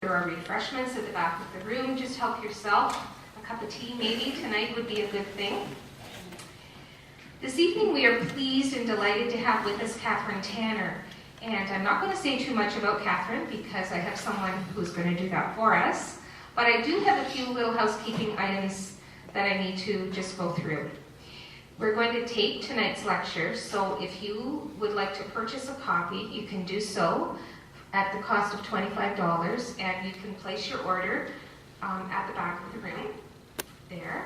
There are refreshments at the back of the room. Just help yourself. A cup of tea maybe tonight would be a good thing. This evening we are pleased and delighted to have with us Kathryn Tanner. And I'm not going to say too much about Kathryn because I have someone who's going to do that for us. But I do have a few little housekeeping items that I need to just go through. We're going to tape tonight's lecture, so if you would like to purchase a copy, you can do so at the cost of $25, and you can place your order at the back of the room there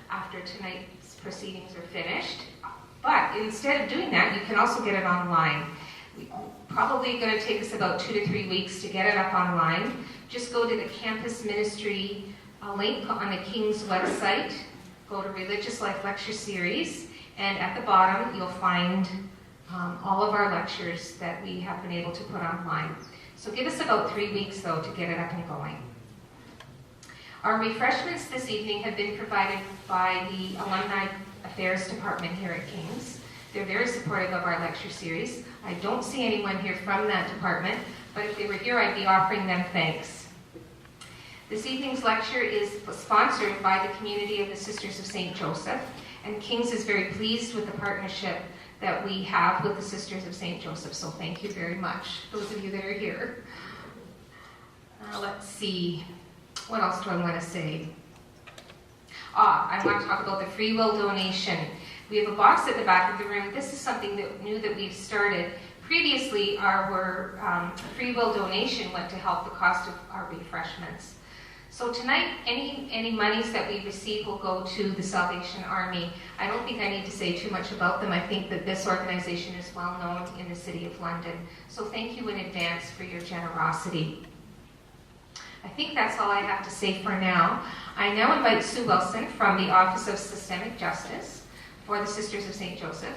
after tonight's proceedings are finished. But instead of doing that, you can also get it online. Probably going to take us about 2 to 3 weeks to get it up online. Just go to the campus ministry link on the King's website, go to Religious Life Lecture Series, and at the bottom you'll find all of our lectures that we have been able to put online. So give us about 3 weeks though to get it up and going. Our refreshments this evening have been provided by the Alumni Affairs Department here at King's. They're very supportive of our lecture series. I don't see anyone here from that department, but if they were here, I'd be offering them thanks. This evening's lecture is sponsored by the community of the Sisters of St. Joseph, and King's is very pleased with the partnership that we have with the Sisters of St. Joseph, so thank you very much, those of you that are here. Let's see, what else do I want to say? I want to talk about the free will donation. We have a box at the back of the room. This is something new that we've started. Previously, our free will donation went to help the cost of our refreshments. So tonight, any monies that we receive will go to the Salvation Army. I don't think I need to say too much about them. I think that this organization is well known in the City of London. So thank you in advance for your generosity. I think that's all I have to say for now. I now invite Sue Wilson from the Office of Systemic Justice for the Sisters of St. Joseph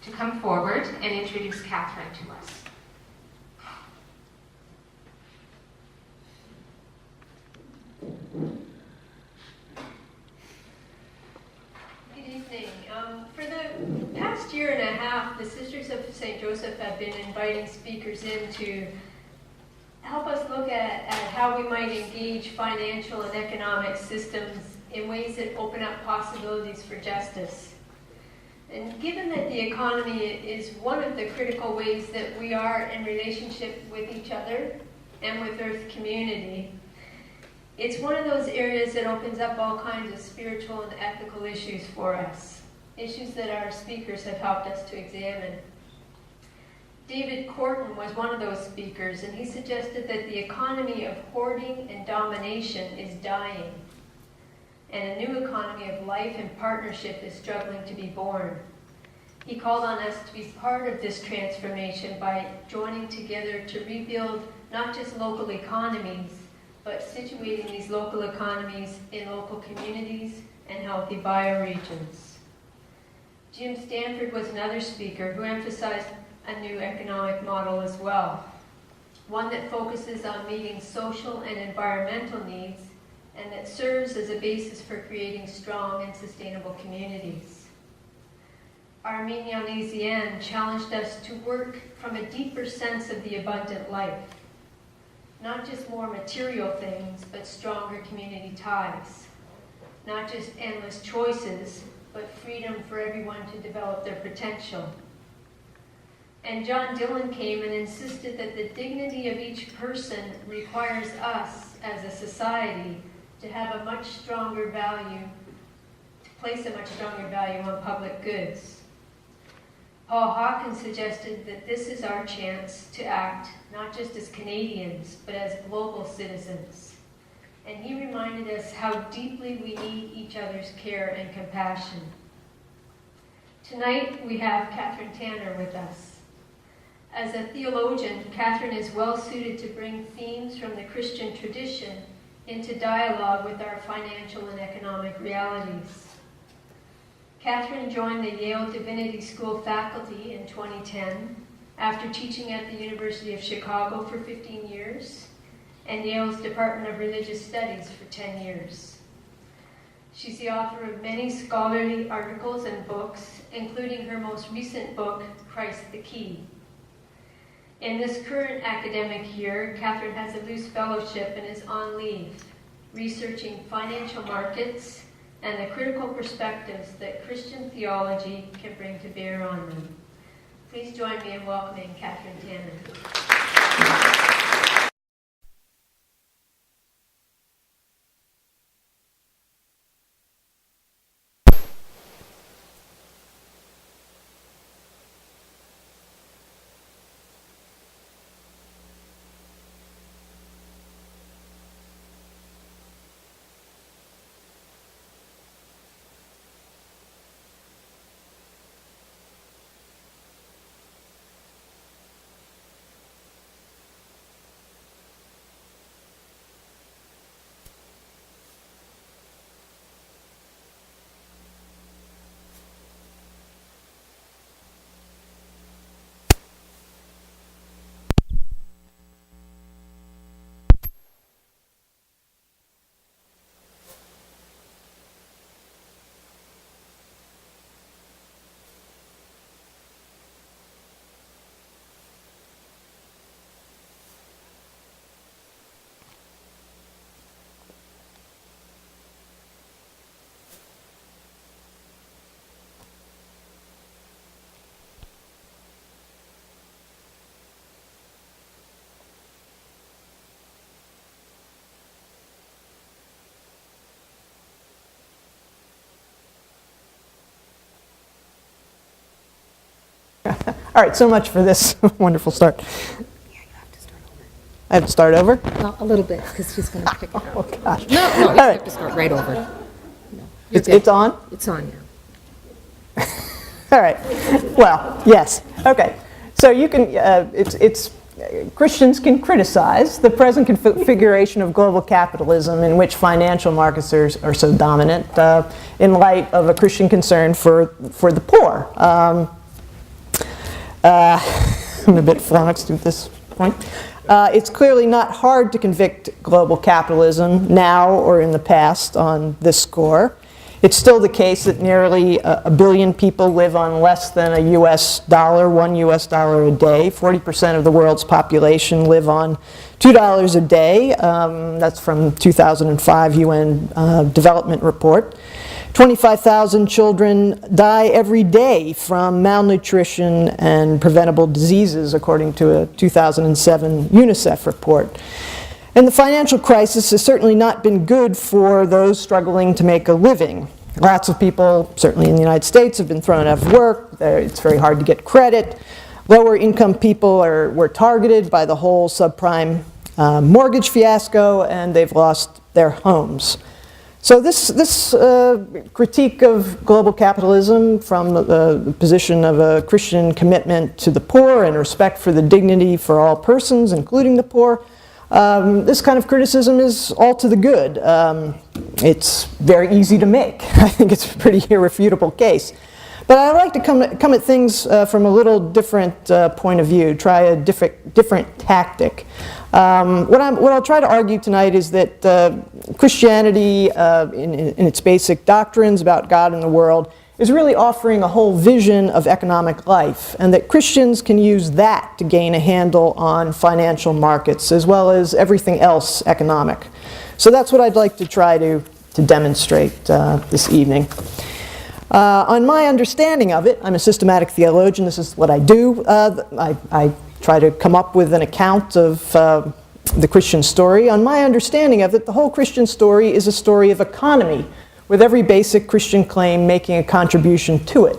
to come forward and introduce Kathryn to us. Good evening. For the past year and a half, the Sisters of St. Joseph have been inviting speakers in to help us look at how we might engage financial and economic systems in ways that open up possibilities for justice. And given that the economy is one of the critical ways that we are in relationship with each other and with Earth community, it's one of those areas that opens up all kinds of spiritual and ethical issues for us, issues that our speakers have helped us to examine. David Corton was one of those speakers, and he suggested that the economy of hoarding and domination is dying, and a new economy of life and partnership is struggling to be born. He called on us to be part of this transformation by joining together to rebuild not just local economies, but situating these local economies in local communities and healthy bioregions. Jim Stanford was another speaker who emphasized a new economic model as well, one that focuses on meeting social and environmental needs and that serves as a basis for creating strong and sustainable communities. Armenian Lysian challenged us to work from a deeper sense of the abundant life, not just more material things, but stronger community ties, not just endless choices, but freedom for everyone to develop their potential. And John Dillon came and insisted that the dignity of each person requires us as a society to have a much stronger value, to place a much stronger value on public goods. Paul Hawkins suggested that this is our chance to act not just as Canadians, but as global citizens. And he reminded us how deeply we need each other's care and compassion. Tonight we have Kathryn Tanner with us. As a theologian, Kathryn is well suited to bring themes from the Christian tradition into dialogue with our financial and economic realities. Kathryn joined the Yale Divinity School faculty in 2010 after teaching at the University of Chicago for 15 years and Yale's Department of Religious Studies for 10 years. She's the author of many scholarly articles and books, including her most recent book, Christ the Key. In this current academic year, Kathryn has a loose fellowship and is on leave, researching financial markets and the critical perspectives that Christian theology can bring to bear on them. Please join me in welcoming Kathryn Tanner. All right, so much for this wonderful start. Yeah, you have to start over. I have to start over? Well, a little bit, because she's going to pick it up. Oh, gosh. No, you All right. have to start right over. No, you're good. It's on? It's on now. All right. Well, yes. Okay. So you can, Christians can criticize the present configuration of global capitalism in which financial markets are so dominant in light of a Christian concern for the poor. I'm a bit flummoxed at this point. It's clearly not hard to convict global capitalism now or in the past on this score. It's still the case that nearly a billion people live on less than $1 US a day. 40% of the world's population live on $2 a day. That's from 2005 UN Development Report. 25,000 children die every day from malnutrition and preventable diseases, according to a 2007 UNICEF report. And the financial crisis has certainly not been good for those struggling to make a living. Lots of people, certainly in the United States, have been thrown out of work. It's very hard to get credit. Lower income people were targeted by the whole subprime mortgage fiasco, and they've lost their homes. So this critique of global capitalism from the position of a Christian commitment to the poor and respect for the dignity for all persons, including the poor, this kind of criticism is all to the good. It's very easy to make. I think it's a pretty irrefutable case. But I like to come at things from a little different point of view, try a different tactic. What I'll try to argue tonight is that Christianity, in its basic doctrines about God and the world, is really offering a whole vision of economic life, and that Christians can use that to gain a handle on financial markets as well as everything else economic. So that's what I'd like to try to demonstrate this evening. On my understanding of it, I'm a systematic theologian. This is what I do. I try to come up with an account of the Christian story. On my understanding of it, the whole Christian story is a story of economy, with every basic Christian claim making a contribution to it.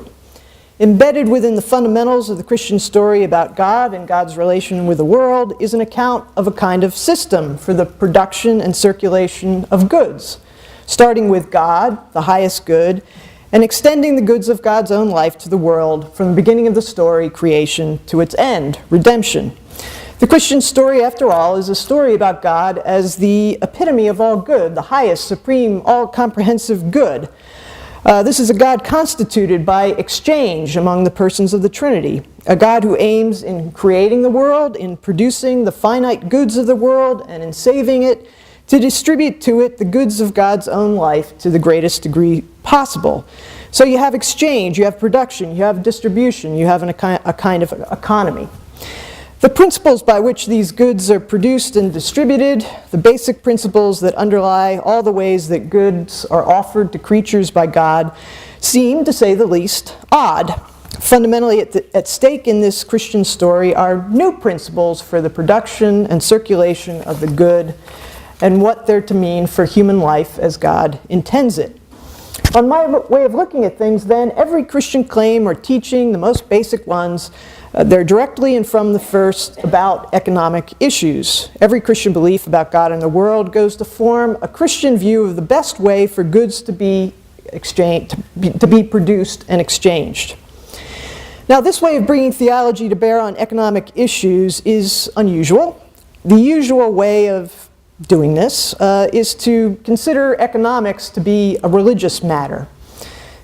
Embedded within the fundamentals of the Christian story about God and God's relation with the world is an account of a kind of system for the production and circulation of goods, starting with God, the highest good, and extending the goods of God's own life to the world from the beginning of the story, creation, to its end, redemption. The Christian story, after all, is a story about God as the epitome of all good, the highest, supreme, all-comprehensive good. This is a God constituted by exchange among the persons of the Trinity, a God who aims in creating the world, in producing the finite goods of the world, and in saving it, to distribute to it the goods of God's own life to the greatest degree possible. So you have exchange, you have production, you have distribution, you have a kind of economy. The principles by which these goods are produced and distributed, the basic principles that underlie all the ways that goods are offered to creatures by God, seem, to say the least, odd. Fundamentally at stake in this Christian story are new principles for the production and circulation of the good and what they're to mean for human life as God intends it. On my way of looking at things, then, every Christian claim or teaching, the most basic ones, they're directly and from the first about economic issues. Every Christian belief about God and the world goes to form a Christian view of the best way for goods to be produced and exchanged. Now, this way of bringing theology to bear on economic issues is unusual. The usual way of doing this is to consider economics to be a religious matter.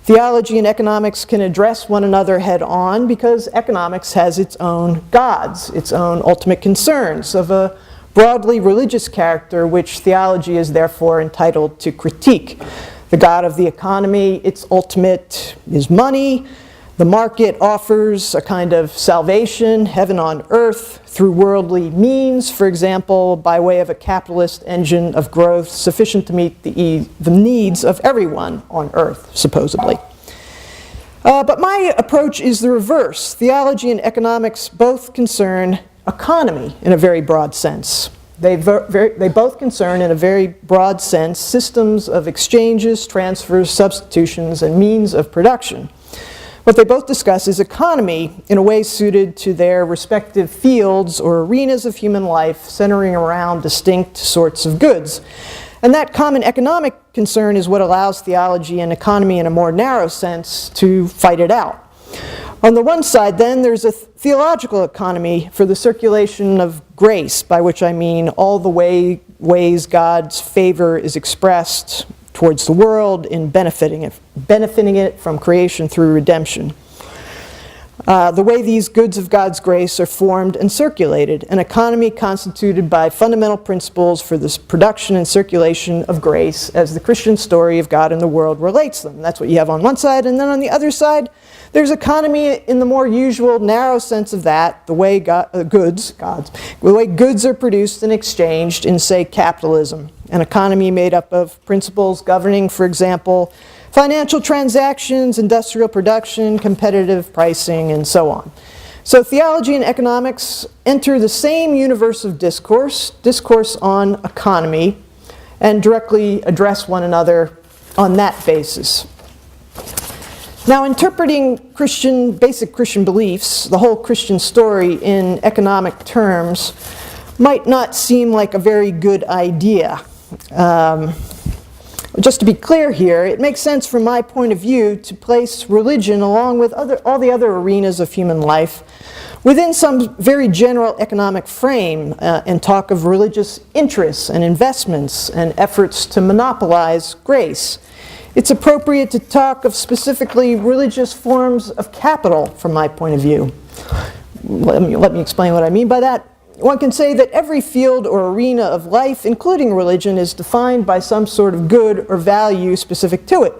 Theology and economics can address one another head on because economics has its own gods, its own ultimate concerns of a broadly religious character which theology is therefore entitled to critique. The God of the economy, its ultimate is money. The market offers a kind of salvation, heaven on earth, through worldly means, for example, by way of a capitalist engine of growth sufficient to meet the needs of everyone on earth, supposedly. But my approach is the reverse. Theology and economics both concern economy in a very broad sense. They both concern, in a very broad sense, systems of exchanges, transfers, substitutions, and means of production. What they both discuss is economy in a way suited to their respective fields or arenas of human life centering around distinct sorts of goods. And that common economic concern is what allows theology and economy in a more narrow sense to fight it out. On the one side, then, there's a theological economy for the circulation of grace, by which I mean all the ways God's favor is expressed towards the world in benefiting it from creation through redemption. The way these goods of God's grace are formed and circulated, an economy constituted by fundamental principles for this production and circulation of grace as the Christian story of God and the world relates them. That's what you have on one side, and then on the other side, there's economy in the more usual narrow sense of that, the way goods are produced and exchanged in, say, capitalism. An economy made up of principles governing, for example, financial transactions, industrial production, competitive pricing, and so on. So theology and economics enter the same universe of discourse on economy, and directly address one another on that basis. Now, interpreting basic Christian beliefs, the whole Christian story in economic terms, might not seem like a very good idea. Just to be clear here, it makes sense from my point of view to place religion along with all the other arenas of human life within some very general economic frame and talk of religious interests and investments and efforts to monopolize grace. It's appropriate to talk of specifically religious forms of capital from my point of view. Let me explain what I mean by that. One can say that every field or arena of life, including religion, is defined by some sort of good or value specific to it.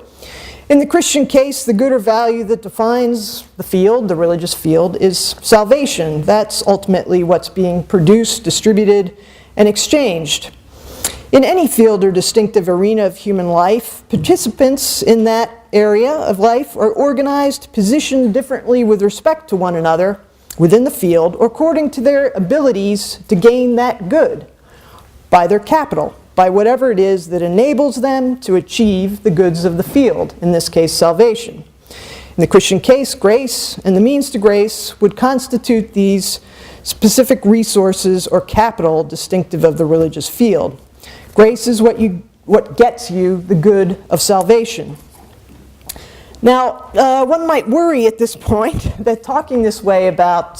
In the Christian case, the good or value that defines the field, the religious field, is salvation. That's ultimately what's being produced, distributed, and exchanged. In any field or distinctive arena of human life, participants in that area of life are organized, positioned differently with respect to one another within the field, or according to their abilities to gain that good by their capital, by whatever it is that enables them to achieve the goods of the field, in this case, salvation. In the Christian case, grace and the means to grace would constitute these specific resources or capital distinctive of the religious field. Grace is what gets you the good of salvation. Now, one might worry at this point that talking this way about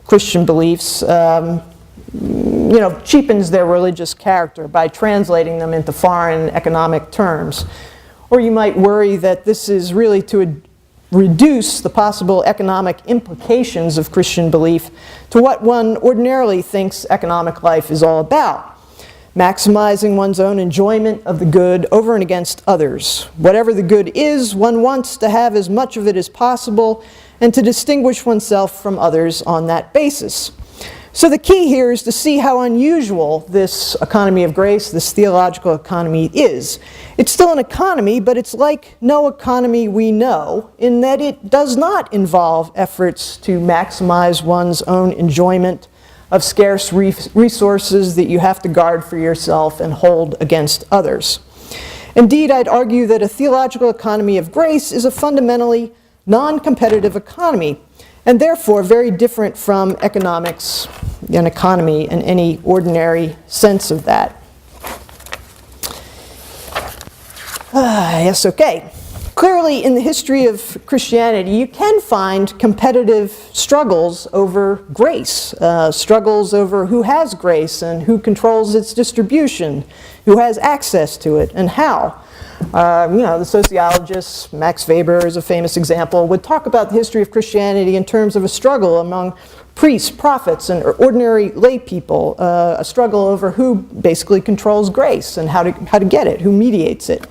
Christian beliefs, cheapens their religious character by translating them into foreign economic terms. Or you might worry that this is really to reduce the possible economic implications of Christian belief to what one ordinarily thinks economic life is all about. Maximizing one's own enjoyment of the good over and against others. Whatever the good is, one wants to have as much of it as possible and to distinguish oneself from others on that basis. So the key here is to see how unusual this economy of grace, this theological economy is. It's still an economy, but it's like no economy we know in that it does not involve efforts to maximize one's own enjoyment of scarce resources that you have to guard for yourself and hold against others. Indeed, I'd argue that a theological economy of grace is a fundamentally non-competitive economy, and therefore very different from economics and economy in any ordinary sense of that. Yes, okay. Clearly, in the history of Christianity, you can find competitive struggles over grace, struggles over who has grace and who controls its distribution, who has access to it, and how. The sociologist Max Weber is a famous example, would talk about the history of Christianity in terms of a struggle among priests, prophets, and ordinary lay people, a struggle over who basically controls grace and how to get it, who mediates it.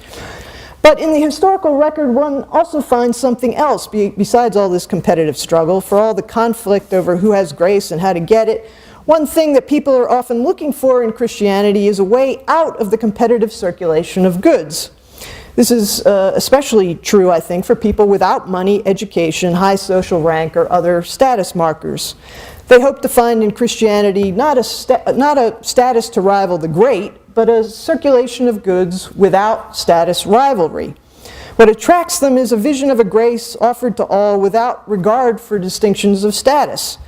But in the historical record, one also finds something else besides all this competitive struggle, for all the conflict over who has grace and how to get it. One thing that people are often looking for in Christianity is a way out of the competitive circulation of goods. This is especially true, I think, for people without money, education, high social rank, or other status markers. They hope to find in Christianity not a status to rival the great, but a circulation of goods without status rivalry. What attracts them is a vision of a grace offered to all without regard for distinctions of status.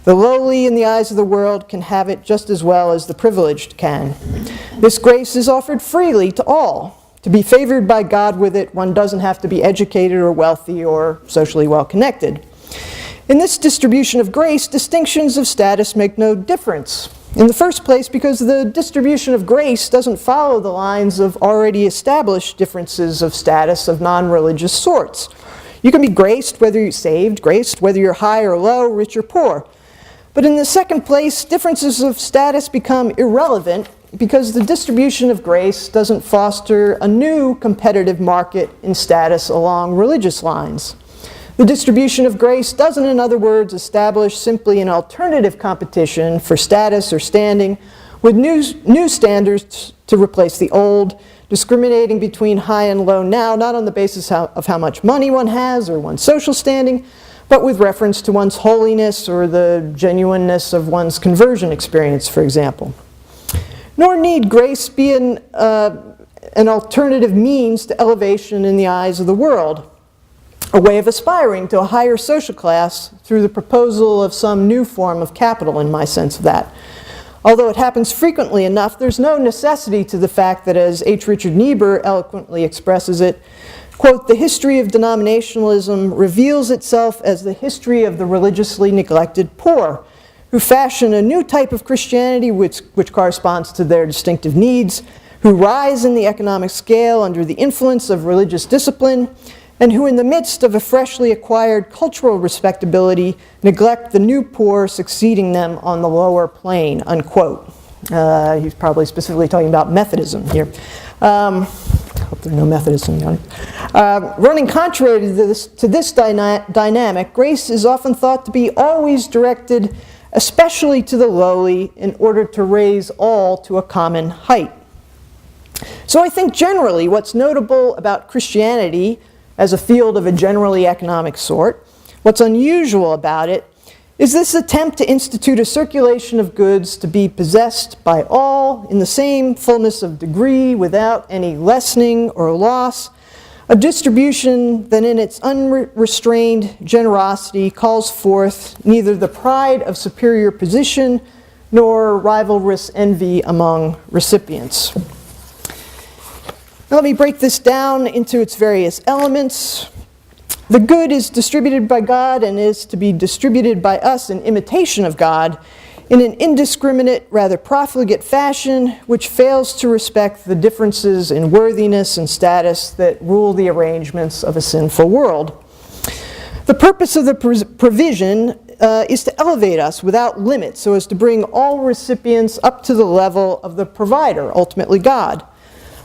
The lowly in the eyes of the world can have it just as well as the privileged can. This grace is offered freely to all. To be favored by God with it, one doesn't have to be educated or wealthy or socially well-connected. In this distribution of grace, distinctions of status make no difference. In the first place, because the distribution of grace doesn't follow the lines of already established differences of status of non-religious sorts. You can be graced whether you're saved, graced whether you're high or low, rich or poor. But in the second place, differences of status become irrelevant because the distribution of grace doesn't foster a new competitive market in status along religious lines. The distribution of grace doesn't, in other words, establish simply an alternative competition for status or standing with new standards to replace the old, discriminating between high and low now, not on the basis of how much money one has or one's social standing, but with reference to one's holiness or the genuineness of one's conversion experience, for example. Nor need grace be an alternative means to elevation in the eyes of the world, a way of aspiring to a higher social class through the proposal of some new form of capital, in my sense of that. Although it happens frequently enough, there's no necessity to the fact that, as H. Richard Niebuhr eloquently expresses it, quote, "The history of denominationalism reveals itself as the history of the religiously neglected poor, who fashion a new type of Christianity which corresponds to their distinctive needs, who rise in the economic scale under the influence of religious discipline, and who in the midst of a freshly acquired cultural respectability neglect the new poor succeeding them on the lower plane," unquote. He's probably specifically talking about Methodism here. Hope there are no Methodists in the audience. Running contrary to this dynamic, grace is often thought to be always directed especially to the lowly in order to raise all to a common height. So I think generally what's notable about Christianity as a field of a generally economic sort, what's unusual about it, is this attempt to institute a circulation of goods to be possessed by all in the same fullness of degree without any lessening or loss, a distribution that in its unrestrained generosity calls forth neither the pride of superior position nor rivalrous envy among recipients. Now let me break this down into its various elements. The good is distributed by God and is to be distributed by us in imitation of God in an indiscriminate, rather profligate fashion, which fails to respect the differences in worthiness and status that rule the arrangements of a sinful world. The purpose of the provision is to elevate us without limit, so as to bring all recipients up to the level of the provider, ultimately God.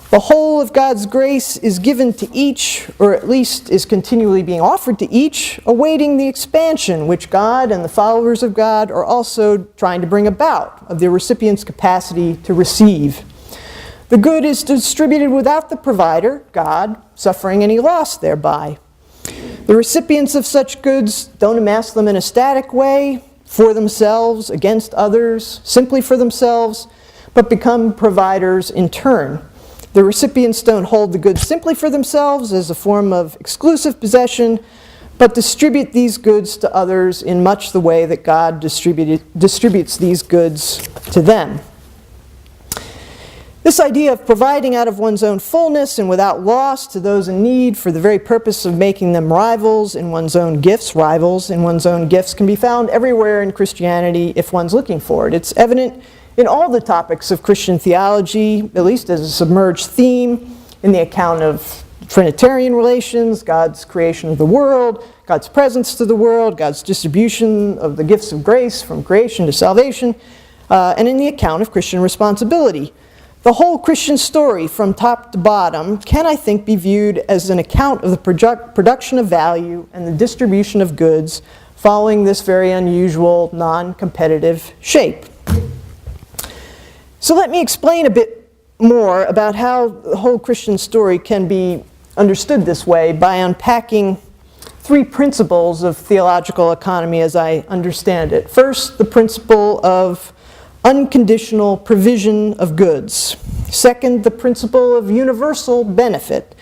The whole of God's grace is given to each, or at least is continually being offered to each, awaiting the expansion which God and the followers of God are also trying to bring about of the recipient's capacity to receive. The good is distributed without the provider, God, suffering any loss thereby. The recipients of such goods don't amass them in a static way, for themselves, against others, simply for themselves, but become providers in turn. The recipients don't hold the goods simply for themselves as a form of exclusive possession, but distribute these goods to others in much the way that God distributes these goods to them. This idea of providing out of one's own fullness and without loss to those in need for the very purpose of making them rivals in one's own gifts can be found everywhere in Christianity if one's looking for it. It's evident in all the topics of Christian theology, at least as a submerged theme, in the account of Trinitarian relations, God's creation of the world, God's presence to the world, God's distribution of the gifts of grace from creation to salvation, and in the account of Christian responsibility. The whole Christian story from top to bottom can, I think, be viewed as an account of the production of value and the distribution of goods following this very unusual, non-competitive shape. So let me explain a bit more about how the whole Christian story can be understood this way by unpacking three principles of theological economy as I understand it. First, the principle of unconditional provision of goods. Second, the principle of universal benefit.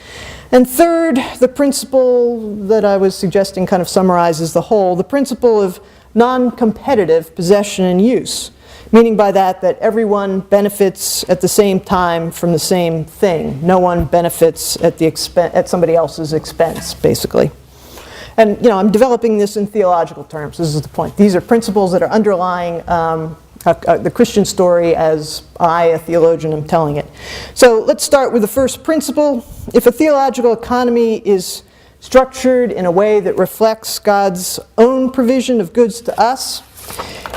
And third, the principle that I was suggesting kind of summarizes the whole, the principle of non-competitive possession and use. Meaning by that everyone benefits at the same time from the same thing. No one benefits at somebody else's expense, basically. And I'm developing this in theological terms. This is the point. These are principles that are underlying the Christian story as I, a theologian, am telling it. So let's start with the first principle. If a theological economy is structured in a way that reflects God's own provision of goods to us,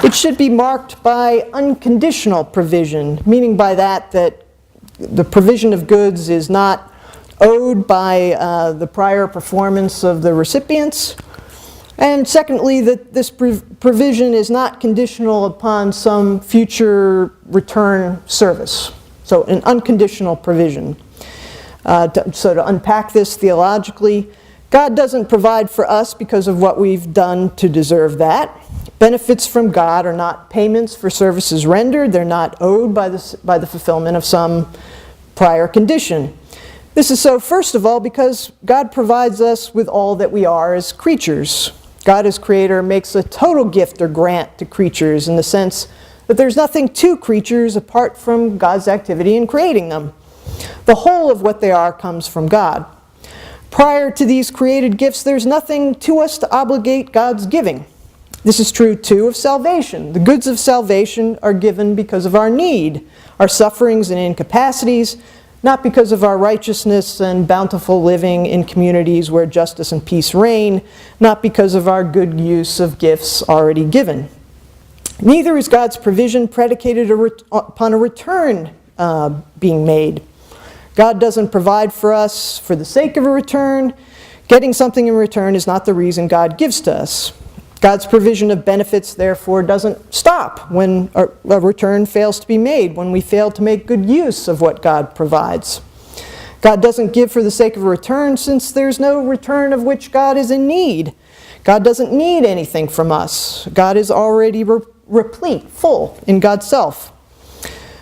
it should be marked by unconditional provision, meaning by that the provision of goods is not owed by the prior performance of the recipients. And secondly, that this provision is not conditional upon some future return service. So an unconditional provision. So to unpack this theologically, God doesn't provide for us because of what we've done to deserve that. Benefits from God are not payments for services rendered. They're not owed by the fulfillment of some prior condition. This is so, first of all, because God provides us with all that we are as creatures. God as creator makes a total gift or grant to creatures in the sense that there's nothing to creatures apart from God's activity in creating them. The whole of what they are comes from God. Prior to these created gifts, there's nothing to us to obligate God's giving. This is true, too, of salvation. The goods of salvation are given because of our need, our sufferings and incapacities, not because of our righteousness and bountiful living in communities where justice and peace reign, not because of our good use of gifts already given. Neither is God's provision predicated upon a return being made. God doesn't provide for us for the sake of a return. Getting something in return is not the reason God gives to us. God's provision of benefits, therefore, doesn't stop when a return fails to be made, when we fail to make good use of what God provides. God doesn't give for the sake of a return since there's no return of which God is in need. God doesn't need anything from us. God is already replete, full in God's self.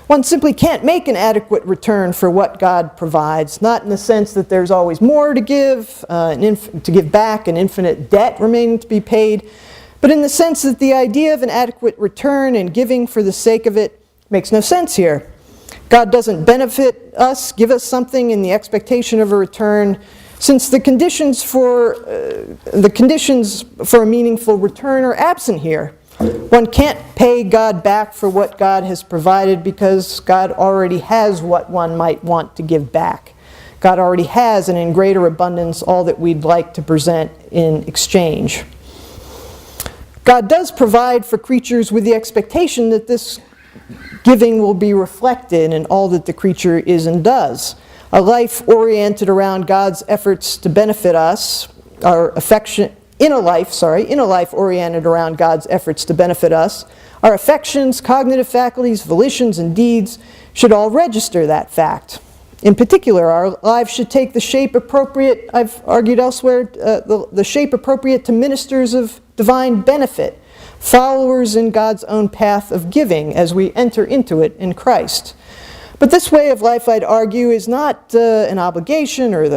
One simply can't make an adequate return for what God provides, not in the sense that there's always more to give back, an infinite debt remaining to be paid, but in the sense that the idea of an adequate return and giving for the sake of it makes no sense here. God doesn't benefit us, give us something in the expectation of a return, since the conditions for a meaningful return are absent here. One can't pay God back for what God has provided because God already has what one might want to give back. God already has, and in greater abundance, all that we'd like to present in exchange. God does provide for creatures with the expectation that this giving will be reflected in all that the creature is and does. A life oriented around God's efforts to benefit us, in a life oriented around God's efforts to benefit us, our affections, cognitive faculties, volitions, and deeds should all register that fact. In particular, our lives should take the shape appropriate, I've argued elsewhere, the shape appropriate to ministers of divine benefit, followers in God's own path of giving as we enter into it in Christ. But this way of life, I'd argue, is not an obligation or a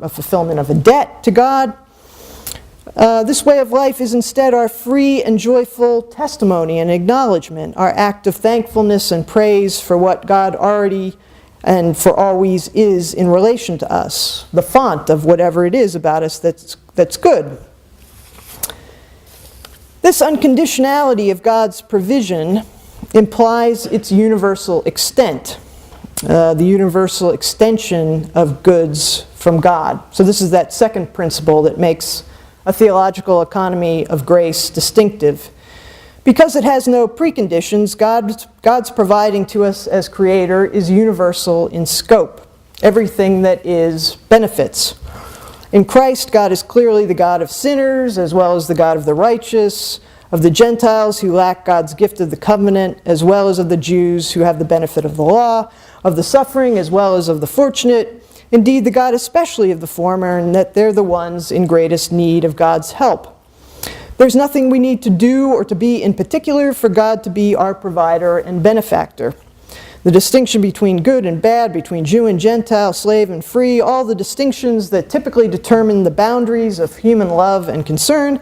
fulfillment of a debt to God. This way of life is instead our free and joyful testimony and acknowledgement, our act of thankfulness and praise for what God already and for always is in relation to us, the font of whatever it is about us that's good. This unconditionality of God's provision implies its universal extent, the universal extension of goods from God. So this is that second principle that makes a theological economy of grace distinctive. Because it has no preconditions, God's providing to us as creator is universal in scope. Everything that is benefits. In Christ, God is clearly the God of sinners, as well as the God of the righteous, of the Gentiles who lack God's gift of the covenant, as well as of the Jews who have the benefit of the law, of the suffering as well as of the fortunate, indeed the God especially of the former, and that they're the ones in greatest need of God's help. There's nothing we need to do or to be in particular for God to be our provider and benefactor. The distinction between good and bad, between Jew and Gentile, slave and free, all the distinctions that typically determine the boundaries of human love and concern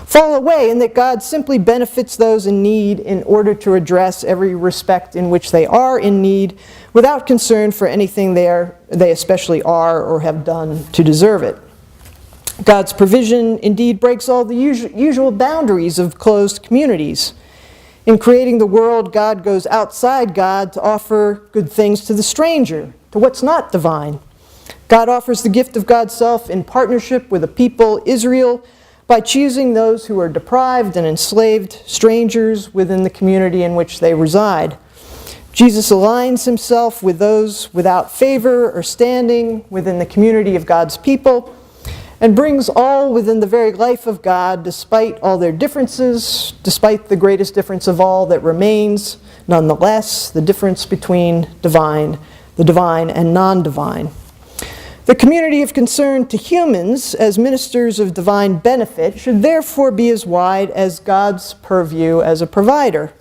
fall away, in that God simply benefits those in need in order to address every respect in which they are in need, without concern for anything they especially are or have done to deserve it. God's provision indeed breaks all the usual boundaries of closed communities. In creating the world, God goes outside God to offer good things to the stranger, to what's not divine. God offers the gift of God's self in partnership with a people, Israel, by choosing those who are deprived and enslaved strangers within the community in which they reside. Jesus aligns himself with those without favor or standing within the community of God's people, and brings all within the very life of God, despite all their differences, despite the greatest difference of all that remains, nonetheless, the difference between the divine and non-divine. The community of concern to humans as ministers of divine benefit should therefore be as wide as God's purview as a provider.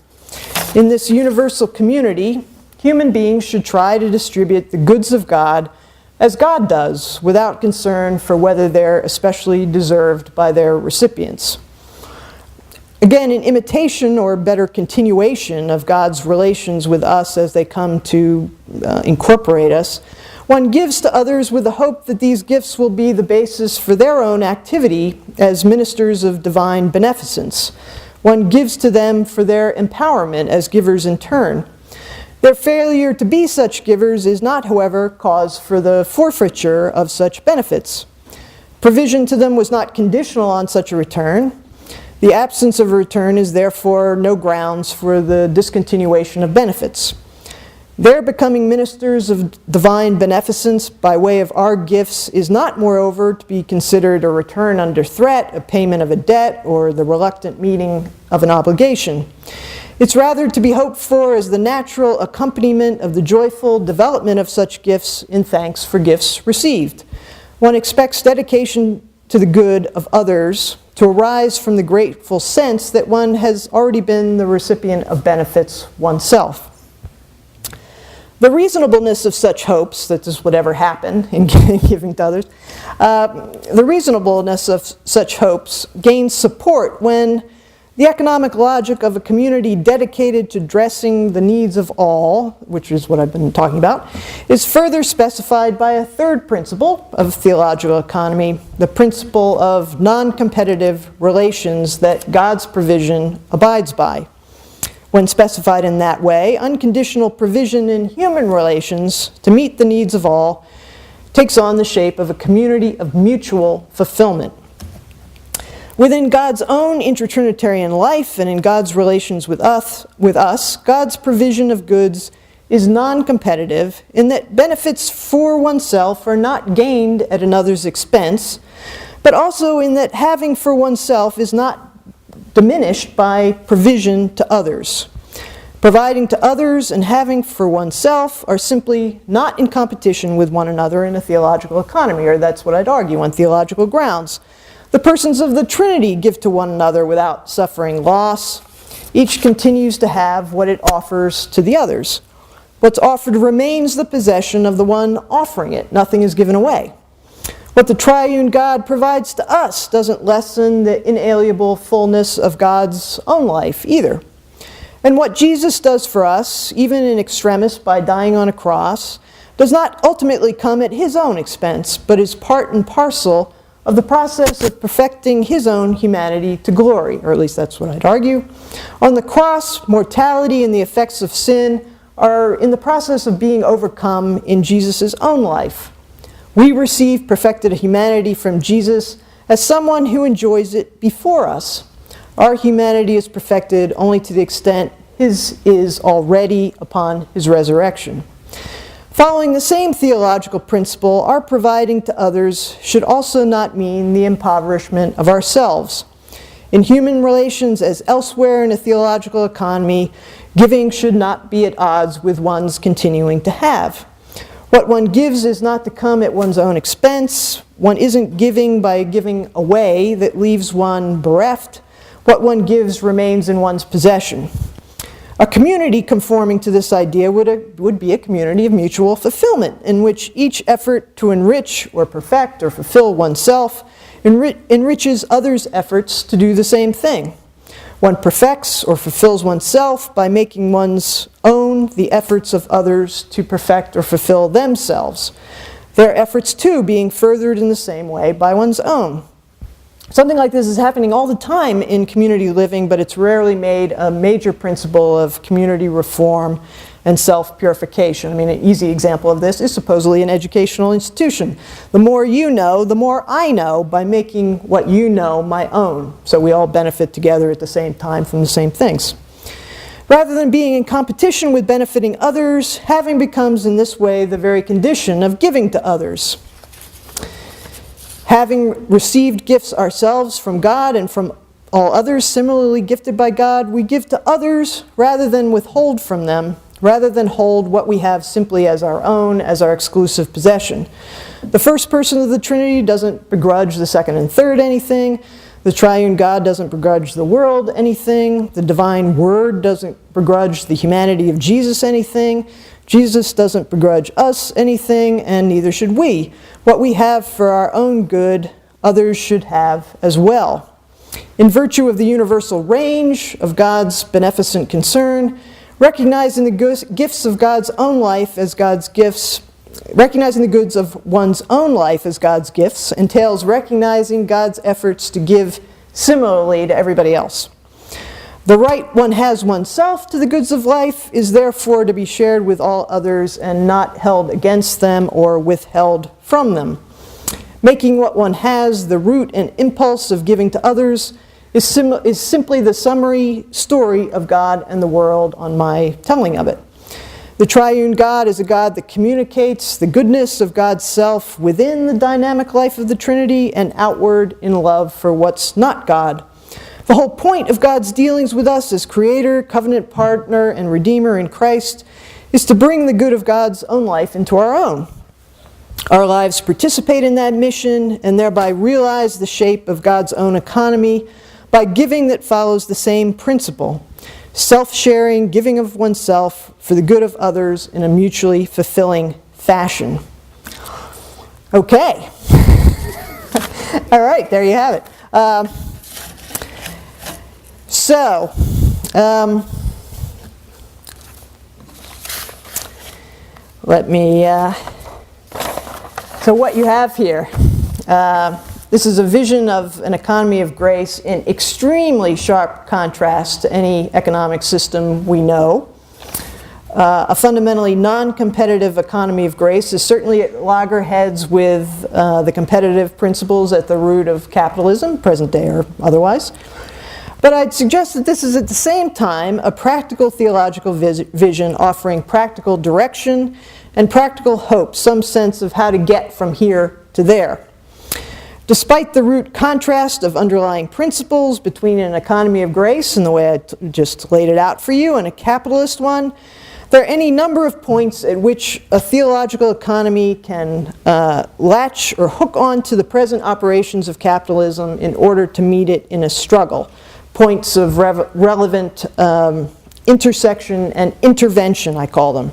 In this universal community, human beings should try to distribute the goods of God as God does, without concern for whether they're especially deserved by their recipients. Again, in imitation or better continuation of God's relations with us as they come to incorporate us, one gives to others with the hope that these gifts will be the basis for their own activity as ministers of divine beneficence. One gives to them for their empowerment as givers in turn. Their failure to be such givers is not, however, cause for the forfeiture of such benefits. Provision to them was not conditional on such a return. The absence of a return is therefore no grounds for the discontinuation of benefits. Their becoming ministers of divine beneficence by way of our gifts is not, moreover, to be considered a return under threat, a payment of a debt, or the reluctant meeting of an obligation. It's rather to be hoped for as the natural accompaniment of the joyful development of such gifts in thanks for gifts received. One expects dedication to the good of others to arise from the grateful sense that one has already been the recipient of benefits oneself. The reasonableness of such hopes, that this would ever happen in giving to others, the reasonableness of such hopes gains support when the economic logic of a community dedicated to addressing the needs of all, which is what I've been talking about, is further specified by a third principle of theological economy, the principle of non-competitive relations that God's provision abides by. When specified in that way, unconditional provision in human relations to meet the needs of all takes on the shape of a community of mutual fulfillment. Within God's own intertrinitarian life and in God's relations with us, God's provision of goods is non-competitive in that benefits for oneself are not gained at another's expense, but also in that having for oneself is not diminished by provision to others. Providing to others and having for oneself are simply not in competition with one another in a theological economy, or that's what I'd argue on theological grounds. The persons of the Trinity give to one another without suffering loss. Each continues to have what it offers to the others. What's offered remains the possession of the one offering it. Nothing is given away. What the triune God provides to us doesn't lessen the inalienable fullness of God's own life either. And what Jesus does for us, even in extremis by dying on a cross, does not ultimately come at his own expense, but is part and parcel of the process of perfecting his own humanity to glory, or at least that's what I'd argue. On the cross, mortality and the effects of sin are in the process of being overcome in Jesus' own life. We receive perfected humanity from Jesus as someone who enjoys it before us. Our humanity is perfected only to the extent his is already upon his resurrection. Following the same theological principle, our providing to others should also not mean the impoverishment of ourselves. In human relations, as elsewhere in a theological economy, giving should not be at odds with one's continuing to have. What one gives is not to come at one's own expense. One isn't giving by giving away that leaves one bereft. What one gives remains in one's possession. A community conforming to this idea would be a community of mutual fulfillment, in which each effort to enrich or perfect or fulfill oneself enriches others' efforts to do the same thing. One perfects or fulfills oneself by making one's own the efforts of others to perfect or fulfill themselves, their efforts too being furthered in the same way by one's own. Something like this is happening all the time in community living, but it's rarely made a major principle of community reform and self-purification. I mean, an easy example of this is supposedly an educational institution. The more you know, the more I know by making what you know my own. So we all benefit together at the same time from the same things. Rather than being in competition with benefiting others, having becomes in this way the very condition of giving to others. Having received gifts ourselves from God and from all others similarly gifted by God, we give to others rather than withhold from them, rather than hold what we have simply as our own, as our exclusive possession. The first person of the Trinity doesn't begrudge the second and third anything. The triune God doesn't begrudge the world anything. The divine Word doesn't begrudge the humanity of Jesus anything. Jesus doesn't begrudge us anything, and neither should we. What we have for our own good, others should have as well. In virtue of the universal range of God's beneficent concern, recognizing the gifts of God's own life as God's gifts, recognizing the goods of one's own life as God's gifts entails recognizing God's efforts to give similarly to everybody else. The right one has oneself to the goods of life is therefore to be shared with all others and not held against them or withheld from them. Making what one has the root and impulse of giving to others is simply the summary story of God and the world on my telling of it. The triune God is a God that communicates the goodness of God's self within the dynamic life of the Trinity and outward in love for what's not God. The whole point of God's dealings with us as Creator, covenant partner, and Redeemer in Christ is to bring the good of God's own life into our own. Our lives participate in that mission and thereby realize the shape of God's own economy by giving that follows the same principle: self-sharing, giving of oneself for the good of others in a mutually fulfilling fashion. Okay. All right, there you have it. So what you have here, this is a vision of an economy of grace in extremely sharp contrast to any economic system we know. A fundamentally non-competitive economy of grace is certainly at loggerheads with the competitive principles at the root of capitalism, present day or otherwise. But I'd suggest that this is at the same time a practical theological vision offering practical direction and practical hope, some sense of how to get from here to there. Despite the root contrast of underlying principles between an economy of grace, and the way I just laid it out for you, and a capitalist one, there are any number of points at which a theological economy can latch or hook on to the present operations of capitalism in order to meet it in a struggle. Points of relevant intersection and intervention, I call them.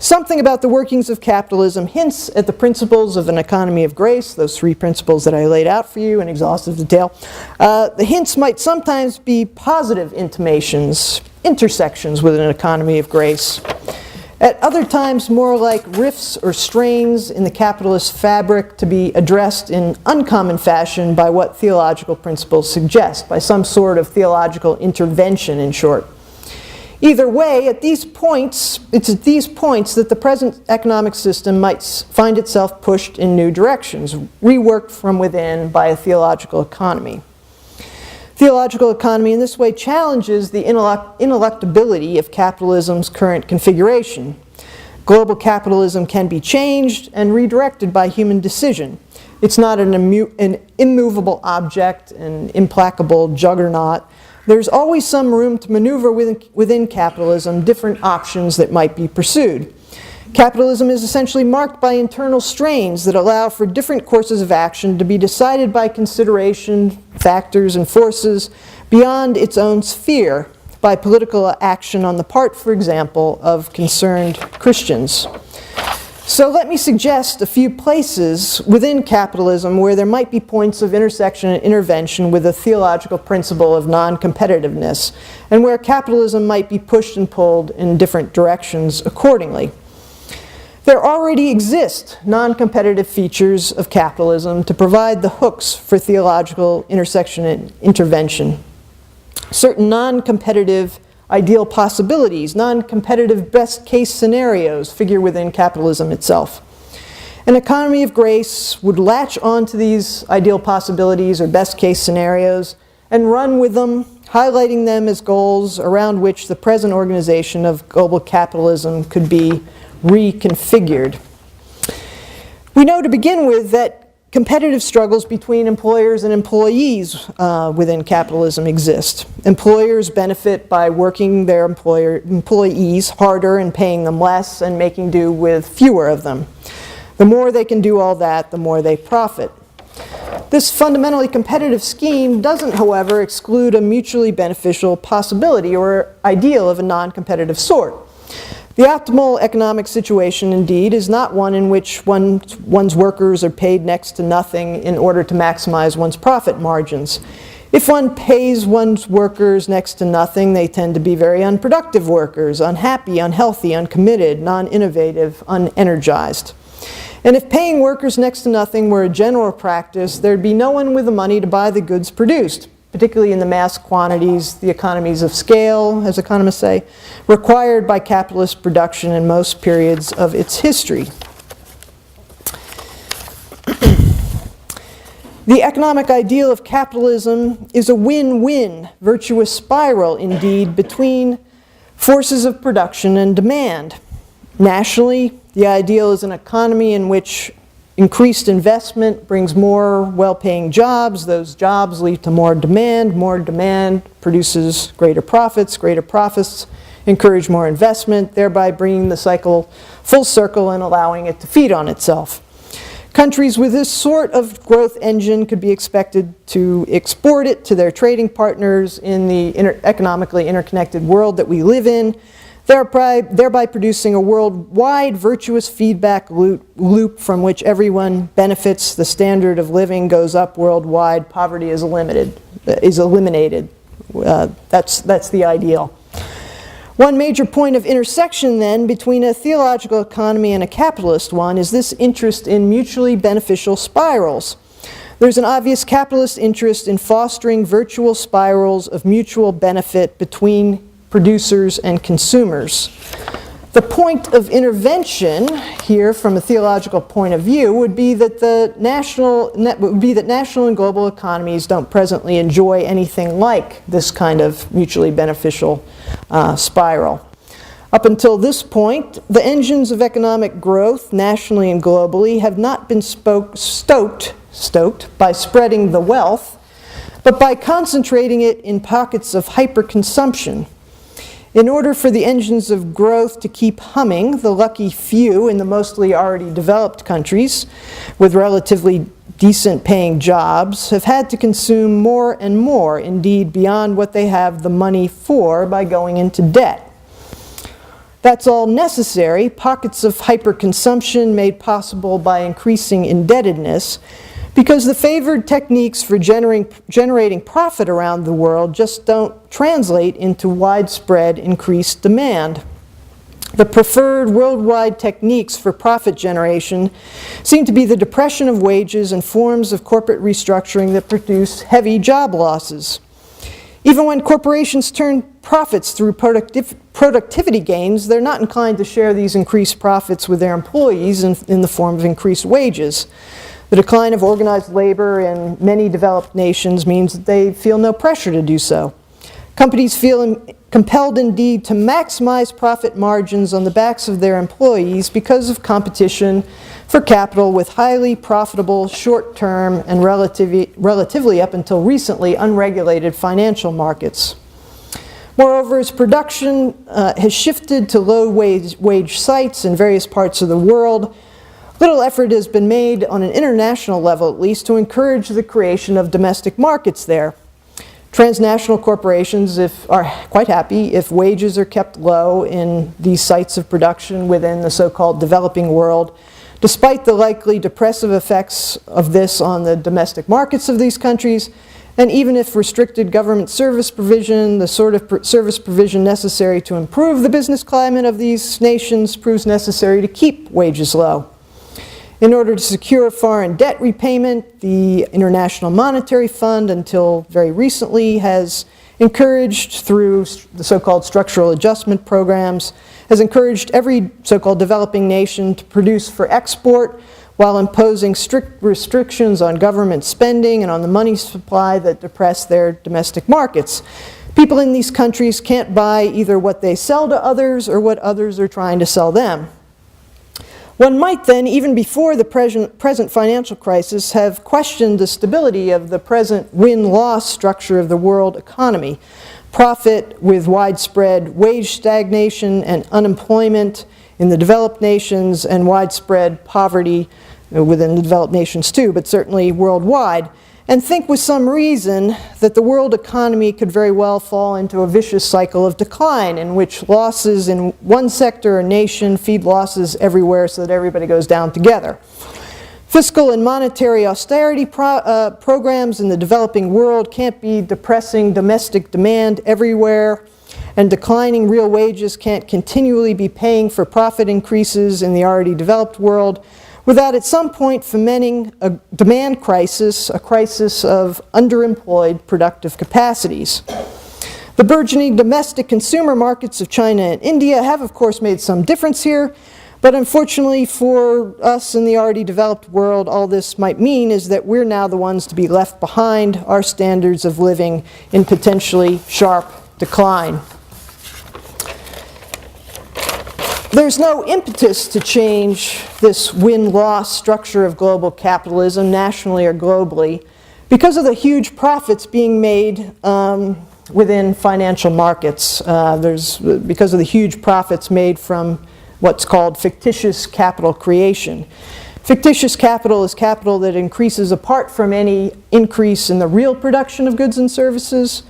Something about the workings of capitalism hints at the principles of an economy of grace, those three principles that I laid out for you in exhaustive detail. The hints might sometimes be positive intimations, intersections with an economy of grace. At other times, more like rifts or strains in the capitalist fabric to be addressed in uncommon fashion by what theological principles suggest, by some sort of theological intervention, in short. Either way, it's at these points that the present economic system might find itself pushed in new directions, reworked from within by a theological economy. Theological economy in this way challenges the ineluctability of capitalism's current configuration. Global capitalism can be changed and redirected by human decision. It's not an immovable object, an implacable juggernaut. There's always some room to maneuver within capitalism, different options that might be pursued. Capitalism is essentially marked by internal strains that allow for different courses of action to be decided by consideration, factors, and forces beyond its own sphere, by political action on the part, for example, of concerned Christians. So let me suggest a few places within capitalism where there might be points of intersection and intervention with a theological principle of non-competitiveness, and where capitalism might be pushed and pulled in different directions accordingly. There already exist non-competitive features of capitalism to provide the hooks for theological intersection and intervention. Certain non-competitive ideal possibilities, non-competitive best-case scenarios figure within capitalism itself. An economy of grace would latch onto these ideal possibilities or best-case scenarios and run with them, highlighting them as goals around which the present organization of global capitalism could be reconfigured. We know to begin with that competitive struggles between employers and employees within capitalism exist. Employers benefit by working their employees harder and paying them less and making do with fewer of them. The more they can do all that, the more they profit. This fundamentally competitive scheme doesn't, however, exclude a mutually beneficial possibility or ideal of a non-competitive sort. The optimal economic situation, indeed, is not one in which one's workers are paid next to nothing in order to maximize one's profit margins. If one pays one's workers next to nothing, they tend to be very unproductive workers, unhappy, unhealthy, uncommitted, non-innovative, unenergized. And if paying workers next to nothing were a general practice, there'd be no one with the money to buy the goods produced, particularly in the mass quantities, the economies of scale, as economists say, required by capitalist production in most periods of its history. The economic ideal of capitalism is a win-win, virtuous spiral, indeed, between forces of production and demand. Nationally, the ideal is an economy in which increased investment brings more well-paying jobs. Those jobs lead to more demand produces greater profits encourage more investment, thereby bringing the cycle full circle and allowing it to feed on itself. Countries with this sort of growth engine could be expected to export it to their trading partners in the economically interconnected world that we live in, thereby producing a worldwide virtuous feedback loop from which everyone benefits. The standard of living goes up worldwide, poverty is eliminated. That's the ideal. One major point of intersection, then, between a theological economy and a capitalist one is this interest in mutually beneficial spirals. There's an obvious capitalist interest in fostering virtual spirals of mutual benefit between producers and consumers. The point of intervention here from a theological point of view would be that national and global economies don't presently enjoy anything like this kind of mutually beneficial spiral. Up until this point, the engines of economic growth nationally and globally have not been stoked by spreading the wealth, but by concentrating it in pockets of hyperconsumption. In order for the engines of growth to keep humming, the lucky few in the mostly already developed countries with relatively decent paying jobs have had to consume more and more, indeed beyond what they have the money for, by going into debt. That's all necessary, pockets of hyperconsumption made possible by increasing indebtedness, because the favored techniques for generating profit around the world just don't translate into widespread increased demand. The preferred worldwide techniques for profit generation seem to be the depression of wages and forms of corporate restructuring that produce heavy job losses. Even when corporations turn profits through productivity gains, they're not inclined to share these increased profits with their employees in the form of increased wages. The decline of organized labor in many developed nations means that they feel no pressure to do so. Companies feel compelled indeed to maximize profit margins on the backs of their employees because of competition for capital with highly profitable, short-term, and relatively up until recently unregulated financial markets. Moreover, as production has shifted to low-wage sites in various parts of the world, little effort has been made on an international level, at least, to encourage the creation of domestic markets there. Transnational corporations are quite happy if wages are kept low in these sites of production within the so-called developing world, despite the likely depressive effects of this on the domestic markets of these countries, and even if restricted government service provision, the sort of service provision necessary to improve the business climate of these nations, proves necessary to keep wages low. In order to secure foreign debt repayment, the International Monetary Fund, until very recently, has encouraged, through the so-called structural adjustment programs, has encouraged every so-called developing nation to produce for export while imposing strict restrictions on government spending and on the money supply that depress their domestic markets. People in these countries can't buy either what they sell to others or what others are trying to sell them. One might then, even before the present financial crisis, have questioned the stability of the present win-loss structure of the world economy. Profit with widespread wage stagnation and unemployment in the developed nations, and widespread poverty within the developed nations too, but certainly worldwide, and think with some reason that the world economy could very well fall into a vicious cycle of decline in which losses in one sector or nation feed losses everywhere so that everybody goes down together. Fiscal and monetary austerity programs in the developing world can't be depressing domestic demand everywhere, and declining real wages can't continually be paying for profit increases in the already developed world without at some point fomenting a demand crisis, a crisis of underemployed productive capacities. The burgeoning domestic consumer markets of China and India have, of course, made some difference here, but unfortunately for us in the already developed world, all this might mean is that we're now the ones to be left behind, our standards of living in potentially sharp decline. There's no impetus to change this win-loss structure of global capitalism, nationally or globally, because of the huge profits being made within financial markets. Because of the huge profits made from what's called fictitious capital creation. Fictitious capital is capital that increases apart from any increase in the real production of goods and services.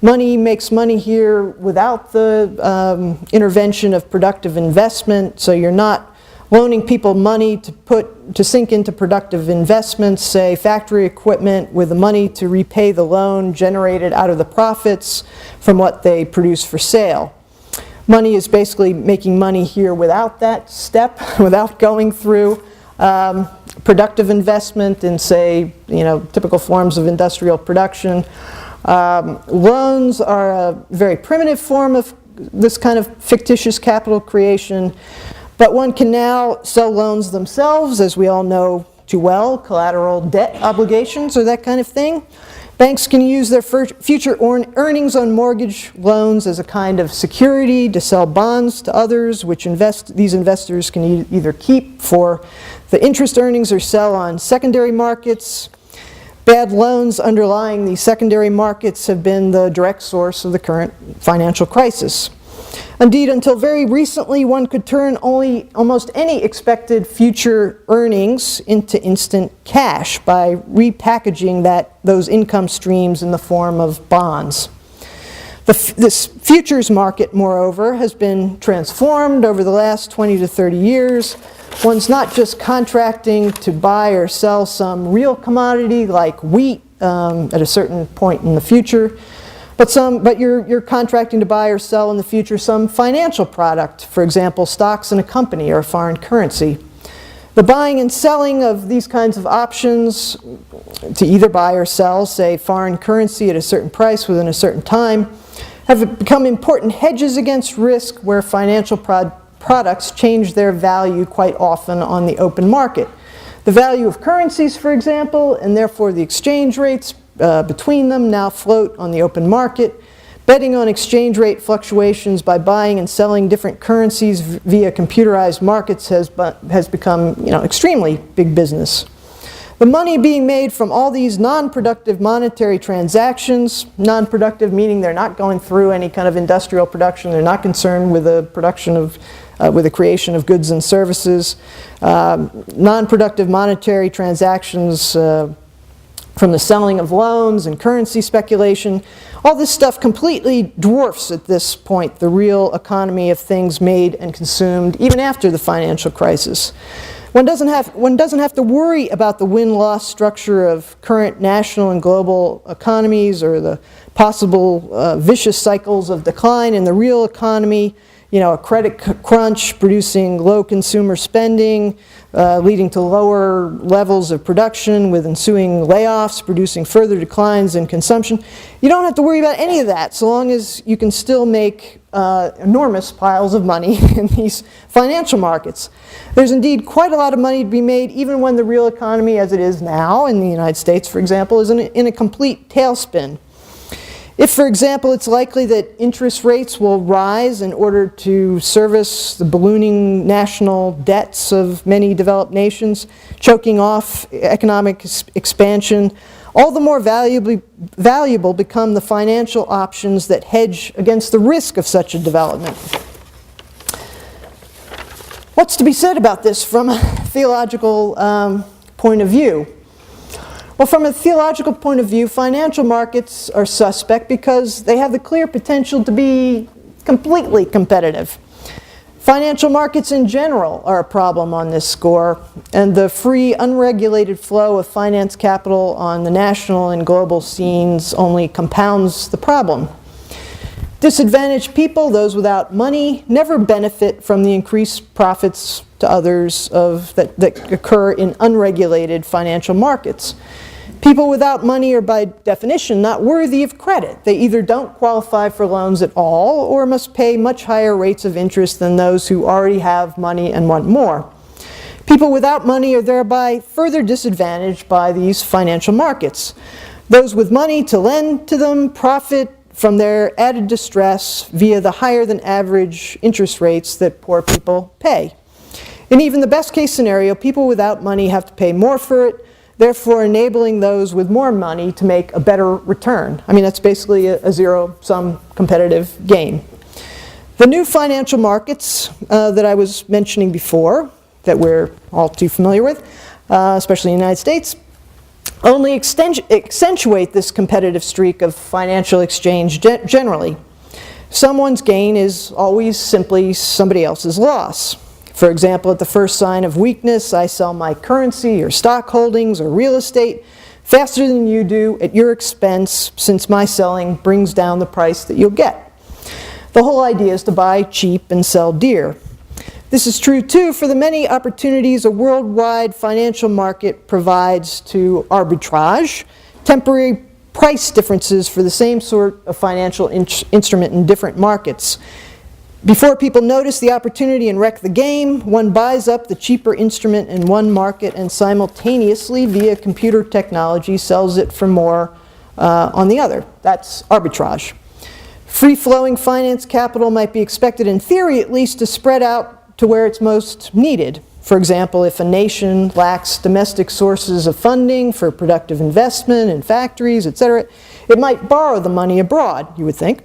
Money makes money here without the intervention of productive investment, so you're not loaning people money to sink into productive investments, say factory equipment, with the money to repay the loan generated out of the profits from what they produce for sale. Money is basically making money here without that step, without going through productive investment in, say, typical forms of industrial production. Loans are a very primitive form of this kind of fictitious capital creation, but one can now sell loans themselves, as we all know too well, collateral debt obligations or that kind of thing. Banks can use their future earnings on mortgage loans as a kind of security to sell bonds to others, which these investors can either keep for the interest earnings or sell on secondary markets. Bad loans underlying these secondary markets have been the direct source of the current financial crisis. Indeed, until very recently, one could turn almost any expected future earnings into instant cash by repackaging those income streams in the form of bonds. This futures market, moreover, has been transformed over the last 20 to 30 years. One's not just contracting to buy or sell some real commodity like wheat at a certain point in the future, but you're contracting to buy or sell in the future some financial product, for example, stocks in a company or a foreign currency. The buying and selling of these kinds of options to either buy or sell, say, foreign currency at a certain price within a certain time, have become important hedges against risk where financial products change their value quite often on the open market. The value of currencies, for example, and therefore the exchange rates between them now float on the open market. Betting on exchange rate fluctuations by buying and selling different currencies via computerized markets has become, extremely big business. The money being made from all these non-productive monetary transactions, non-productive meaning they're not going through any kind of industrial production, they're not concerned with the production of with the creation of goods and services, non-productive monetary transactions from the selling of loans and currency speculation. All this stuff completely dwarfs at this point the real economy of things made and consumed even after the financial crisis. One doesn't have to worry about the win-loss structure of current national and global economies or the possible vicious cycles of decline in the real economy. A credit crunch producing low consumer spending, leading to lower levels of production with ensuing layoffs, producing further declines in consumption. You don't have to worry about any of that so long as you can still make enormous piles of money in these financial markets. There's indeed quite a lot of money to be made even when the real economy as it is now in the United States, for example, is in a complete tailspin. If, for example, it's likely that interest rates will rise in order to service the ballooning national debts of many developed nations, choking off economic expansion, all the more valuable become the financial options that hedge against the risk of such a development. What's to be said about this from a theological point of view? Well, from a theological point of view, financial markets are suspect because they have the clear potential to be completely competitive. Financial markets in general are a problem on this score, and the free, unregulated flow of finance capital on the national and global scenes only compounds the problem. Disadvantaged people, those without money, never benefit from the increased profits to others that occur in unregulated financial markets. People without money are by definition not worthy of credit. They either don't qualify for loans at all or must pay much higher rates of interest than those who already have money and want more. People without money are thereby further disadvantaged by these financial markets. Those with money to lend to them profit from their added distress via the higher than average interest rates that poor people pay. In even the best case scenario, people without money have to pay more for it, therefore enabling those with more money to make a better return. I mean, that's basically a zero-sum competitive game. The new financial markets that I was mentioning before, that we're all too familiar with, especially in the United States, only accentuate this competitive streak of financial exchange generally. Someone's gain is always simply somebody else's loss. For example, at the first sign of weakness, I sell my currency or stock holdings or real estate faster than you do at your expense, since my selling brings down the price that you'll get. The whole idea is to buy cheap and sell dear. This is true, too, for the many opportunities a worldwide financial market provides to arbitrage, temporary price differences for the same sort of financial instrument in different markets. Before people notice the opportunity and wreck the game, one buys up the cheaper instrument in one market and simultaneously, via computer technology, sells it for more on the other. That's arbitrage. Free-flowing finance capital might be expected, in theory at least, to spread out to where it's most needed. For example, if a nation lacks domestic sources of funding for productive investment in factories, etc., it might borrow the money abroad, you would think.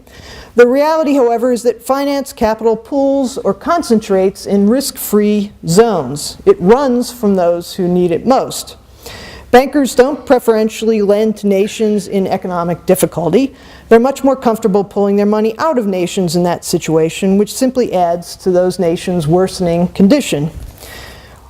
The reality, however, is that finance capital pools or concentrates in risk-free zones. It runs from those who need it most. Bankers don't preferentially lend to nations in economic difficulty. They're much more comfortable pulling their money out of nations in that situation, which simply adds to those nations' worsening condition.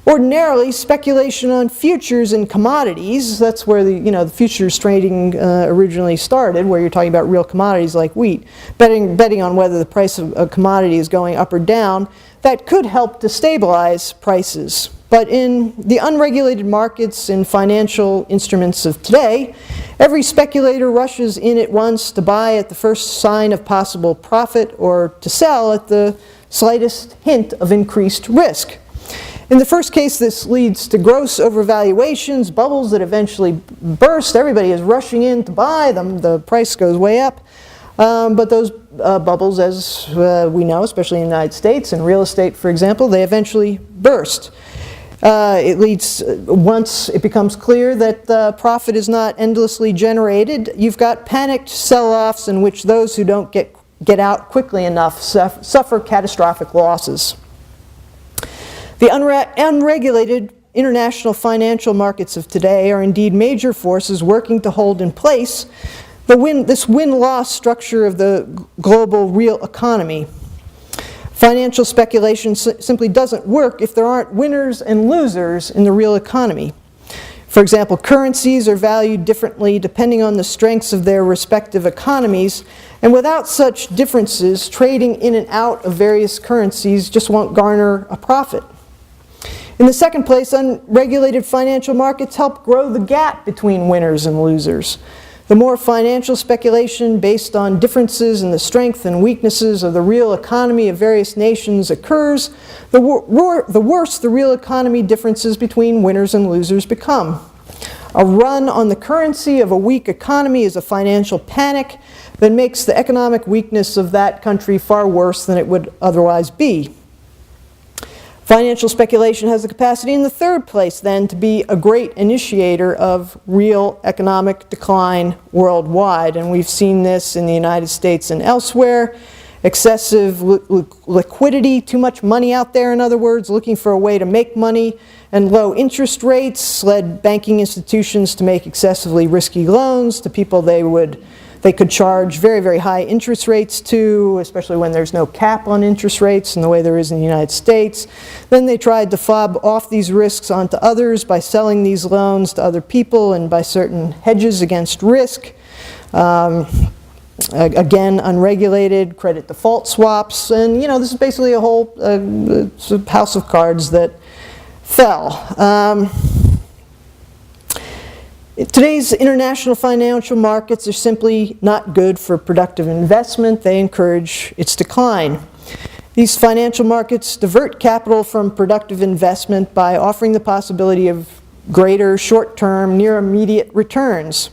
Ordinarily, speculation on futures and commodities, that's where the futures trading originally started, where you're talking about real commodities like wheat, betting on whether the price of a commodity is going up or down, that could help to stabilize prices. But in the unregulated markets in financial instruments of today, every speculator rushes in at once to buy at the first sign of possible profit or to sell at the slightest hint of increased risk. In the first case, this leads to gross overvaluations, bubbles that eventually burst. Everybody is rushing in to buy them. The price goes way up. But those bubbles, as we know, especially in the United States, in real estate, for example, they eventually burst. It leads, once it becomes clear that profit is not endlessly generated, you've got panicked sell-offs in which those who don't get out quickly enough suffer catastrophic losses. The unregulated international financial markets of today are indeed major forces working to hold in place this win-loss structure of the global real economy. Financial speculation simply doesn't work if there aren't winners and losers in the real economy. For example, currencies are valued differently depending on the strengths of their respective economies, and without such differences, trading in and out of various currencies just won't garner a profit. In the second place, unregulated financial markets help grow the gap between winners and losers. The more financial speculation based on differences in the strength and weaknesses of the real economy of various nations occurs, the worse the real economy differences between winners and losers become. A run on the currency of a weak economy is a financial panic that makes the economic weakness of that country far worse than it would otherwise be. Financial speculation has the capacity in the third place, then, to be a great initiator of real economic decline worldwide. And we've seen this in the United States and elsewhere. Excessive liquidity, too much money out there, in other words, looking for a way to make money, and low interest rates led banking institutions to make excessively risky loans to people they could charge very, very high interest rates to, especially when there's no cap on interest rates in the way there is in the United States. Then they tried to fob off these risks onto others by selling these loans to other people and by certain hedges against risk. Again, unregulated credit default swaps. And, this is basically a whole house of cards that fell. Today's international financial markets are simply not good for productive investment. They encourage its decline. These financial markets divert capital from productive investment by offering the possibility of greater short-term, near-immediate returns.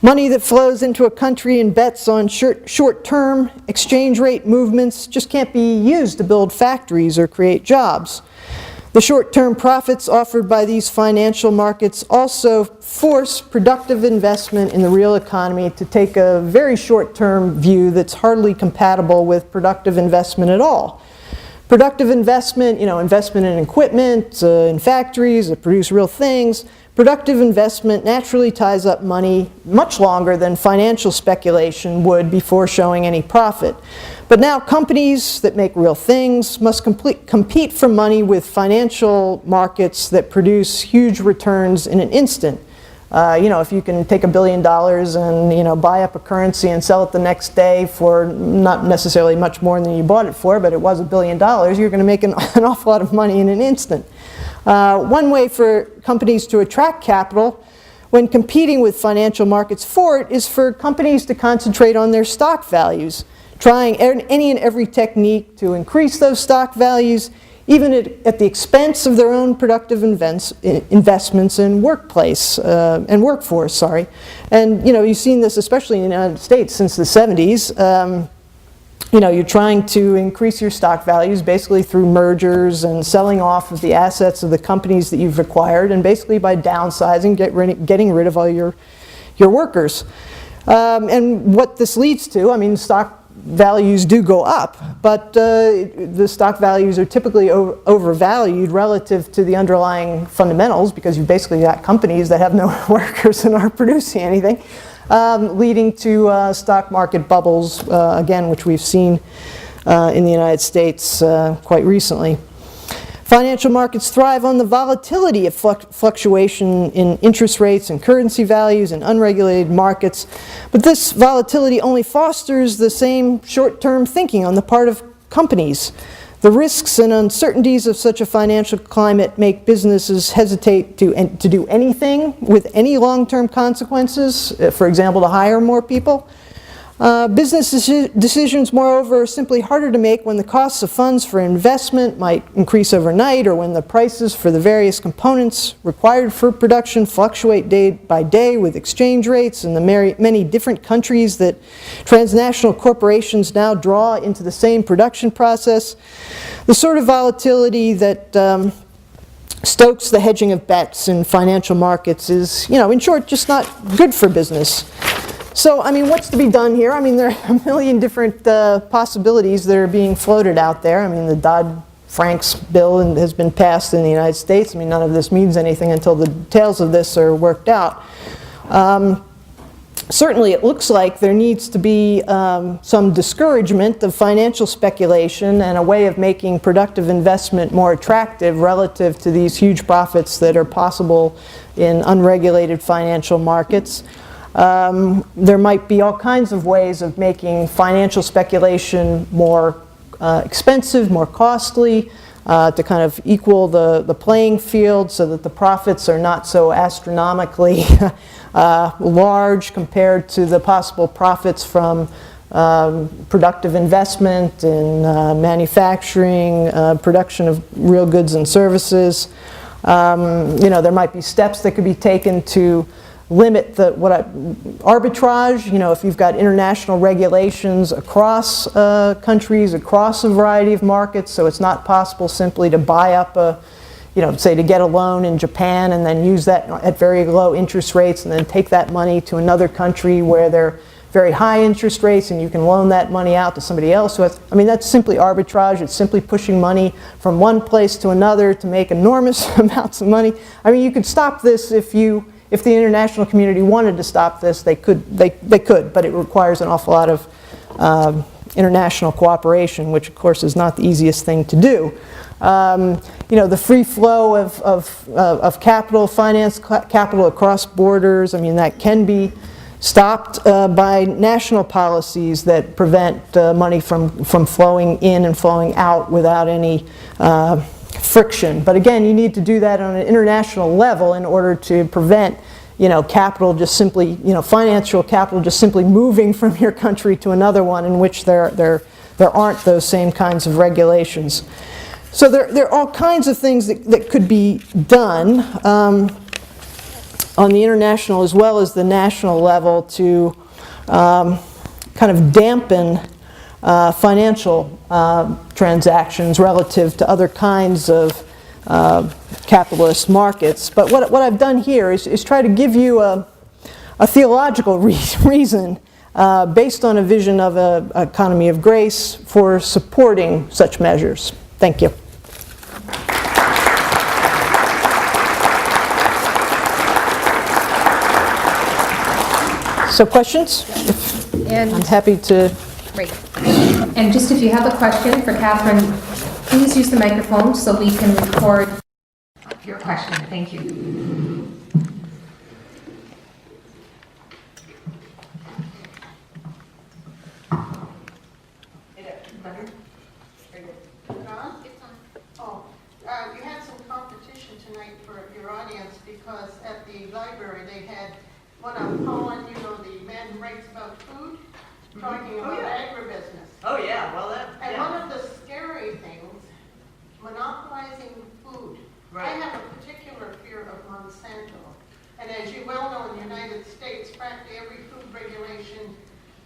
Money that flows into a country and bets on short-term exchange rate movements just can't be used to build factories or create jobs. The short-term profits offered by these financial markets also force productive investment in the real economy to take a very short-term view that's hardly compatible with productive investment at all. Productive investment, investment in equipment, in factories that produce real things, productive investment naturally ties up money much longer than financial speculation would before showing any profit. But now companies that make real things must compete for money with financial markets that produce huge returns in an instant. If you can take $1 billion and buy up a currency and sell it the next day for not necessarily much more than you bought it for, but it was $1 billion, you're going to make an awful lot of money in an instant. One way for companies to attract capital when competing with financial markets for it is for companies to concentrate on their stock values, trying any and every technique to increase those stock values, even at the expense of their own productive investments in workplace and workforce. Sorry, and you've seen this especially in the United States since the 70s. You're trying to increase your stock values basically through mergers and selling off of the assets of the companies that you've acquired, and basically by downsizing, getting rid of all your workers. And what this leads to, stock values do go up, but the stock values are typically overvalued relative to the underlying fundamentals, because you've basically got companies that have no workers and aren't producing anything, leading to stock market bubbles, again, which we've seen in the United States quite recently. Financial markets thrive on the volatility of fluctuation in interest rates and currency values in unregulated markets, but this volatility only fosters the same short-term thinking on the part of companies. The risks and uncertainties of such a financial climate make businesses hesitate to do anything with any long-term consequences, for example, to hire more people. Business decisions, moreover, are simply harder to make when the costs of funds for investment might increase overnight, or when the prices for the various components required for production fluctuate day by day with exchange rates in the many different countries that transnational corporations now draw into the same production process. The sort of volatility that stokes the hedging of bets in financial markets is, in short, just not good for business. So, what's to be done here? There are a million different possibilities that are being floated out there. The Dodd-Frank's bill has been passed in the United States. None of this means anything until the details of this are worked out. Certainly, it looks like there needs to be some discouragement of financial speculation and a way of making productive investment more attractive relative to these huge profits that are possible in unregulated financial markets. There might be all kinds of ways of making financial speculation more expensive, more costly, to kind of equal the playing field so that the profits are not so astronomically large compared to the possible profits from productive investment in manufacturing, production of real goods and services. There might be steps that could be taken to limit arbitrage. If you've got international regulations across countries, across a variety of markets, so it's not possible simply to buy up say to get a loan in Japan and then use that at very low interest rates and then take that money to another country where they're very high interest rates and you can loan that money out to somebody else. So that's simply arbitrage. It's simply pushing money from one place to another to make enormous amounts of money. You could stop this if the international community wanted to stop this. They could, but it requires an awful lot of international cooperation, which of course is not the easiest thing to do. The free flow of capital, finance capital across borders, that can be stopped by national policies that prevent money from flowing in and flowing out without any friction. But again, you need to do that on an international level in order to prevent capital just simply, financial capital just simply moving from your country to another one in which there aren't those same kinds of regulations. So there are all kinds of things that could be done on the international as well as the national level to kind of dampen financial transactions relative to other kinds of capitalist markets. But what I've done here is try to give you a theological reason based on a vision of an economy of grace for supporting such measures. Thank you. So questions? And I'm happy to. great. And just if you have a question for Kathryn, please use the microphone so we can record your question. Thank you. You had some competition tonight for your audience because at the library they had one on Poland, you know, the man who writes about food, talking about agribusiness. Oh yeah, well that, And yeah. one of the scary things, monopolizing food. I Right. have a particular fear of Monsanto. And as you well know, in the United States, practically every food regulation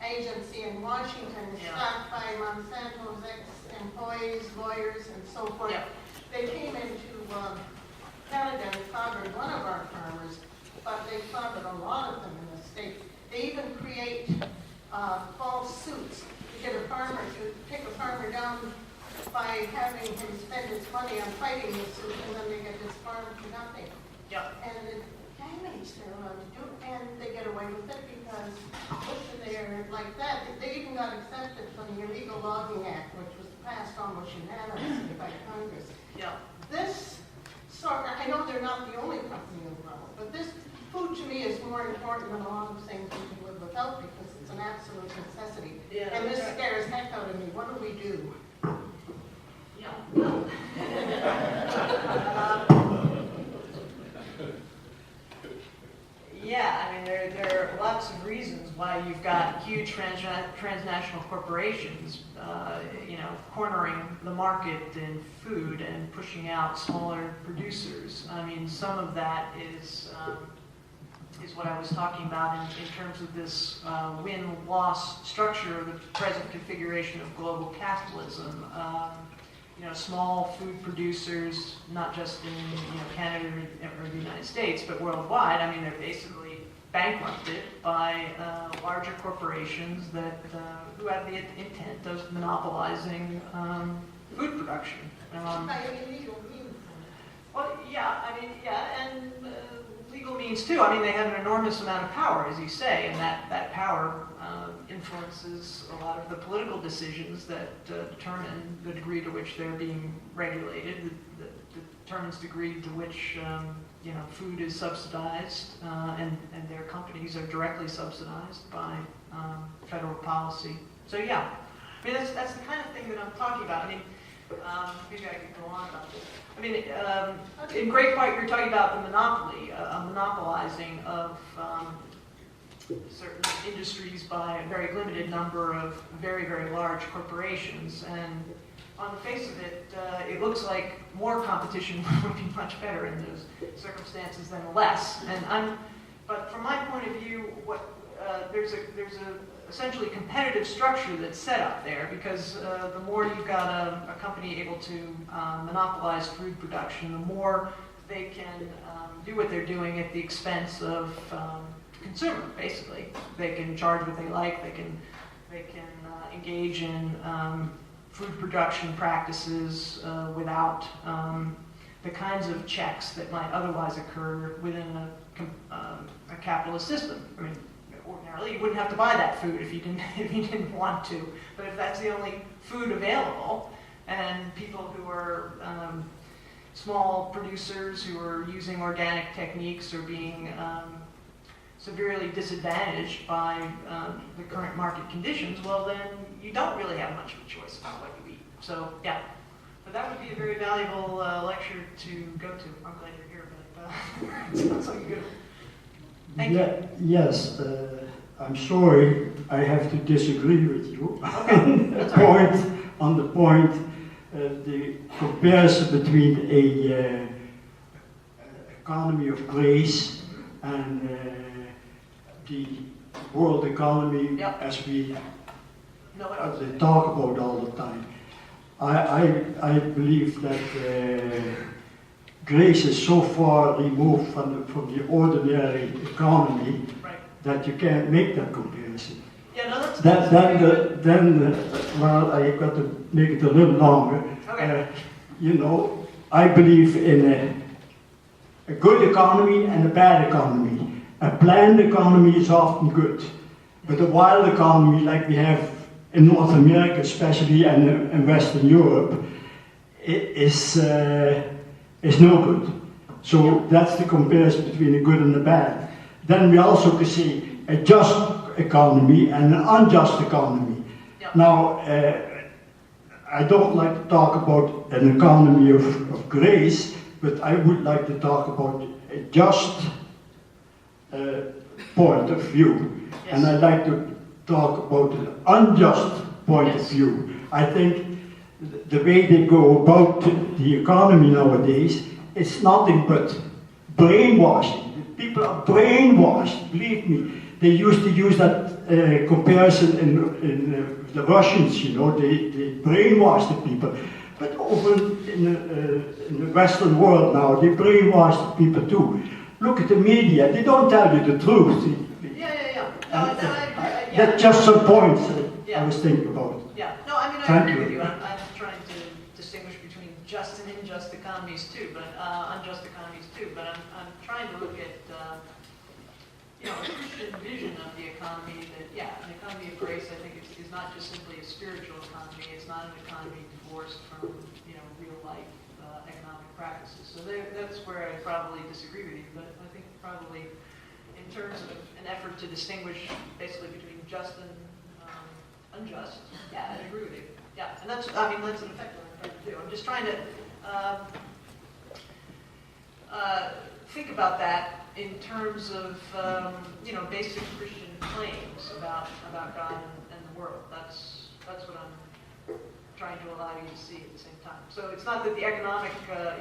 agency in Washington is Yeah. staffed by Monsanto's ex-employees, lawyers, and so forth. Yeah. They came into Canada and clobbered one of our farmers, but they clobbered a lot of them in the state. They even create false suits to get a farmer to take a farmer down by having him spend his money on fighting the suit, and then they get his farm for nothing. Yeah. And the damage they're allowed to do, and they get away with it because they're like that. They even got accepted from the Illegal Logging Act, which was passed almost unanimously by Congress. Yeah. This sort, I know they're not the only company in the world, but this food to me is more important than a lot of things we can live without because it's an absolute necessity. Yeah, And this that's right. scares heck out of me. What do we do? Yeah. Well, yeah, I mean, there are lots of reasons why you've got huge transnational corporations, cornering the market in food and pushing out smaller producers. I mean, some of that is what I was talking about in terms of this win-loss structure of the present configuration of global capitalism. Small food producers, not just in Canada or the United States, but worldwide. I mean, they're basically bankrupted by larger corporations that who have the intent of monopolizing food production. By illegal means. Well, yeah, I mean, yeah, and legal means too. I mean, they have an enormous amount of power, as you say, and that power influences a lot of the political decisions that determine the degree to which they're being regulated, that determines the degree to which food is subsidized, and their companies are directly subsidized by federal policy. So yeah, I mean that's the kind of thing that I'm talking about. I mean, maybe I could go on about this. I mean, in great part, you're talking about the monopoly, monopolizing of certain industries by a very limited number of very, very large corporations. And on the face of it, it looks like more competition would be much better in those circumstances than less. But from my point of view, there's a essentially competitive structure that's set up there because the more you've got a company able to monopolize food production, the more they can do what they're doing at the expense of consumer. Basically, they can charge what they like. They can engage in food production practices without the kinds of checks that might otherwise occur within a capitalist system. I mean, ordinarily, you wouldn't have to buy that food if you didn't want to. But if that's the only food available, and people who are small producers who are using organic techniques are being severely disadvantaged by the current market conditions, well then you don't really have much of a choice about what you eat. So yeah, but that would be a very valuable lecture to go to. I'm glad you're here, but it sounds like a good. Thank you. Yes, I'm sorry I have to disagree with you Okay. on the point, the comparison between a economy of grace and the world economy Yep. as we No, they talk about all the time. I believe that grace is so far removed from the ordinary economy right. that you can't make that comparison. Yeah, no, that's Well, I got to make it a little longer. Okay. I believe in a good economy and a bad economy. A planned economy is often good, but a wild economy like we have in North America especially and in Western Europe is no good. So that's the comparison between a good and a bad. Then we also could see a just economy and an unjust economy. Yep. Now, I don't like to talk about an economy of grace but I would like to talk about a just point of view. Yes. And I'd like to talk about an unjust point of Yes. view. I think the way they go about the economy nowadays, it's nothing but brainwashing. People are brainwashed, believe me. They used to use that comparison in the Russians, you know, they brainwash the people. But over in the Western world now, they brainwash the people too. Look at the media, they don't tell you the truth. Yeah. No, I agree. That's just some points Yeah. I was thinking about. Yeah, no, I mean, I Thank agree you. with you. I'm trying to distinguish between just and unjust economies too, but unjust economies too. But I'm trying to look at a Christian vision of the economy. That an economy of grace, I think, is not just simply a spiritual economy. It's not an economy divorced from real life economic practices. So that's where I probably disagree with you. But I think probably in terms of an effort to distinguish basically between just and unjust. Yeah, I agree with you. Yeah, and that's an effect what I'm trying to do. I'm just trying to think about that in terms of basic Christian claims about God and the world. That's what I'm trying to allow you to see at the same time. So it's not that the economic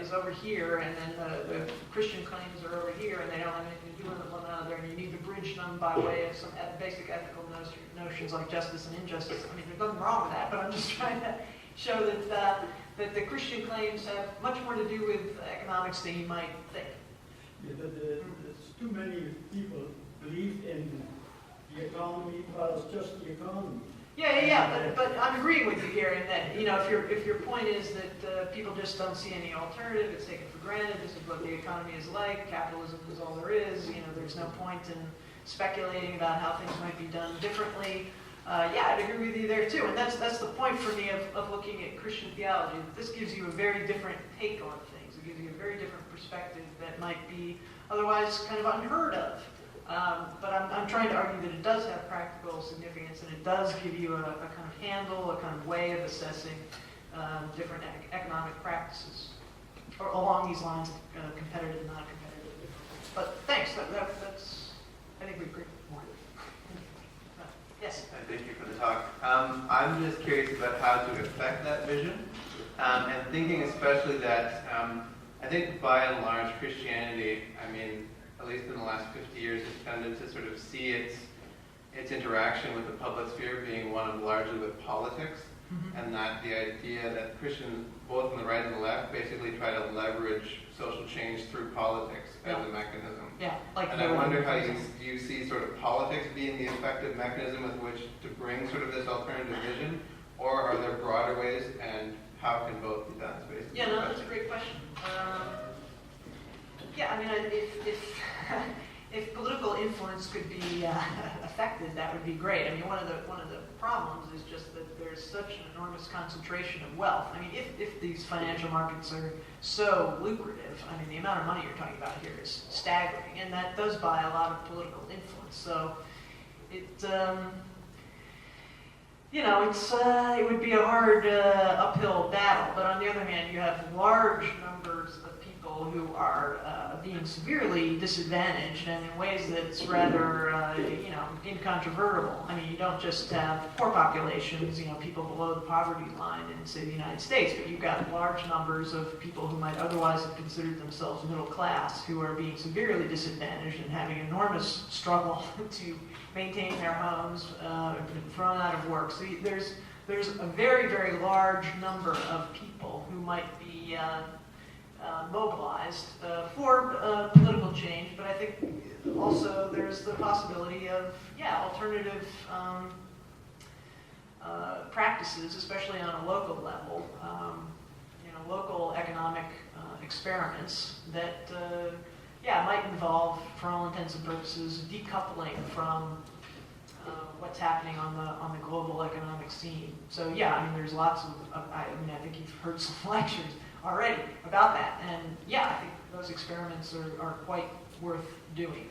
is over here and then the Christian claims are over here and they don't have anything to do with one another, and you need to bridge them by way of some basic ethical notions like justice and injustice. I mean, there's nothing wrong with that, but I'm just trying to show that the Christian claims have much more to do with economics than you might think. Yeah, there's too many people believe in the economy, well, it's just the economy. But I'm agreeing with you here in that, if your point is that people just don't see any alternative, it's taken for granted, this is what the economy is like, capitalism is all there is, there's no point in speculating about how things might be done differently. I'd agree with you there too, and that's the point for me of looking at Christian theology. This gives you a very different take on things. It gives you a very different perspective that might be otherwise kind of unheard of. But I'm trying to argue that it does have practical significance, and it does give you a kind of handle, a kind of way of assessing different economic practices, or along these lines of competitive and non-competitive. But thanks, that's, I think we agree more. Yes? Thank you for the talk. I'm just curious about how to affect that vision, and thinking especially that I think by and large Christianity, at least in the last 50 years, has tended to sort of see its interaction with the public sphere being one of largely with politics, and that the idea that Christians, both on the right and the left, basically try to leverage social change through politics as a mechanism. Yeah, and I wonder how you see sort of politics being the effective mechanism with which to bring sort of this alternative vision, or are there broader ways, and how can both be done? Yeah, no, that's a great question. If political influence could be affected, that would be great. One of the problems is just that there's such an enormous concentration of wealth. If these financial markets are so lucrative, the amount of money you're talking about here is staggering, and that does buy a lot of political influence. So it would be a hard uphill battle. But on the other hand, you have large numbers of people who are being severely disadvantaged, and in ways that's rather, incontrovertible. You don't just have poor populations, people below the poverty line in, say, the United States, but you've got large numbers of people who might otherwise have considered themselves middle class, who are being severely disadvantaged and having enormous struggle to maintain their homes, been thrown out of work. So there's a very, very large number of people who might be mobilized for political change, but I think also there's the possibility of alternative practices, especially on a local level, local economic experiments that might involve, for all intents and purposes, decoupling from what's happening on the global economic scene. So there's lots of I think you've heard some lectures already about that, and I think those experiments are quite worth doing.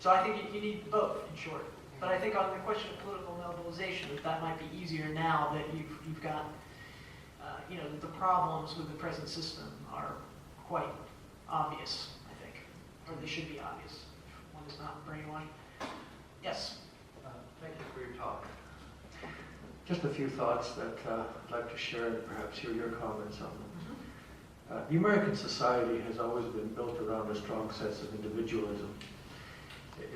So I think you need both, in short. But I think on the question of political mobilization, that might be easier now that you've got the problems with the present system are quite obvious, I think, or they should be obvious if one is not brainwashed. Yes? Thank you for your talk. Just a few thoughts that I'd like to share and perhaps hear your comments on them. The American society has always been built around a strong sense of individualism.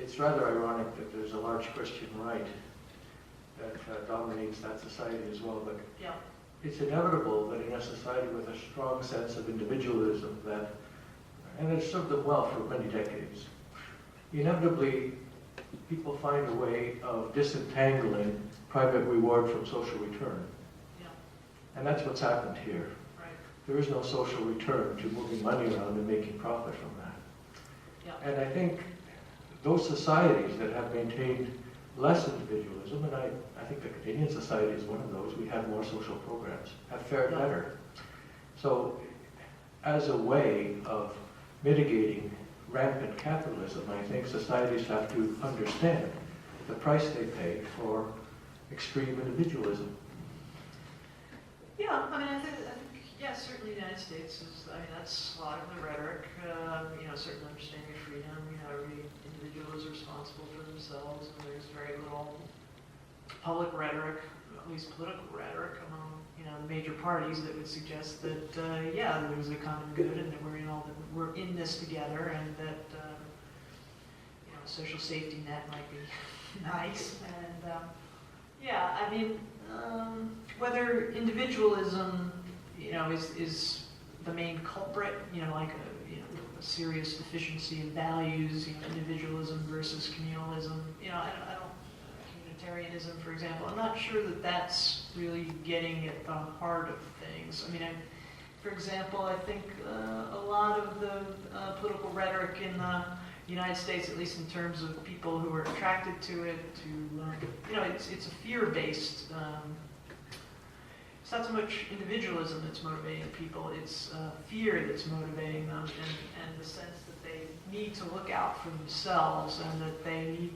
It's rather ironic that there's a large Christian right that dominates that society as well, but Yeah. it's inevitable that in a society with a strong sense of individualism and it's served them well for many decades, inevitably people find a way of disentangling private reward from social return. Yeah. And that's what's happened here. Right. There is no social return to moving money around and making profit from that. Yeah. And I think those societies that have maintained less individualism, and I think the Canadian society is one of those, we have more social programs, have fared Yeah. better. So as a way of mitigating rampant capitalism, I think societies have to understand the price they pay for extreme individualism. Yeah, I think certainly the United States is, that's a lot of the rhetoric, certainly understanding of freedom, every individual is responsible for themselves, and there's very little public rhetoric, at least political rhetoric, among, the major parties that would suggest that, there's a common good and that we're in this together, and that, a social safety net might be nice, and, whether individualism, is the main culprit, like a serious deficiency of values, individualism versus communalism, communitarianism, for example. I'm not sure that that's really getting at the heart of things. For example, I think a lot of the political rhetoric in the United States, at least in terms of people who are attracted to it, it's a fear-based. It's not so much individualism that's motivating people, it's fear that's motivating them, and the sense that they need to look out for themselves, and that they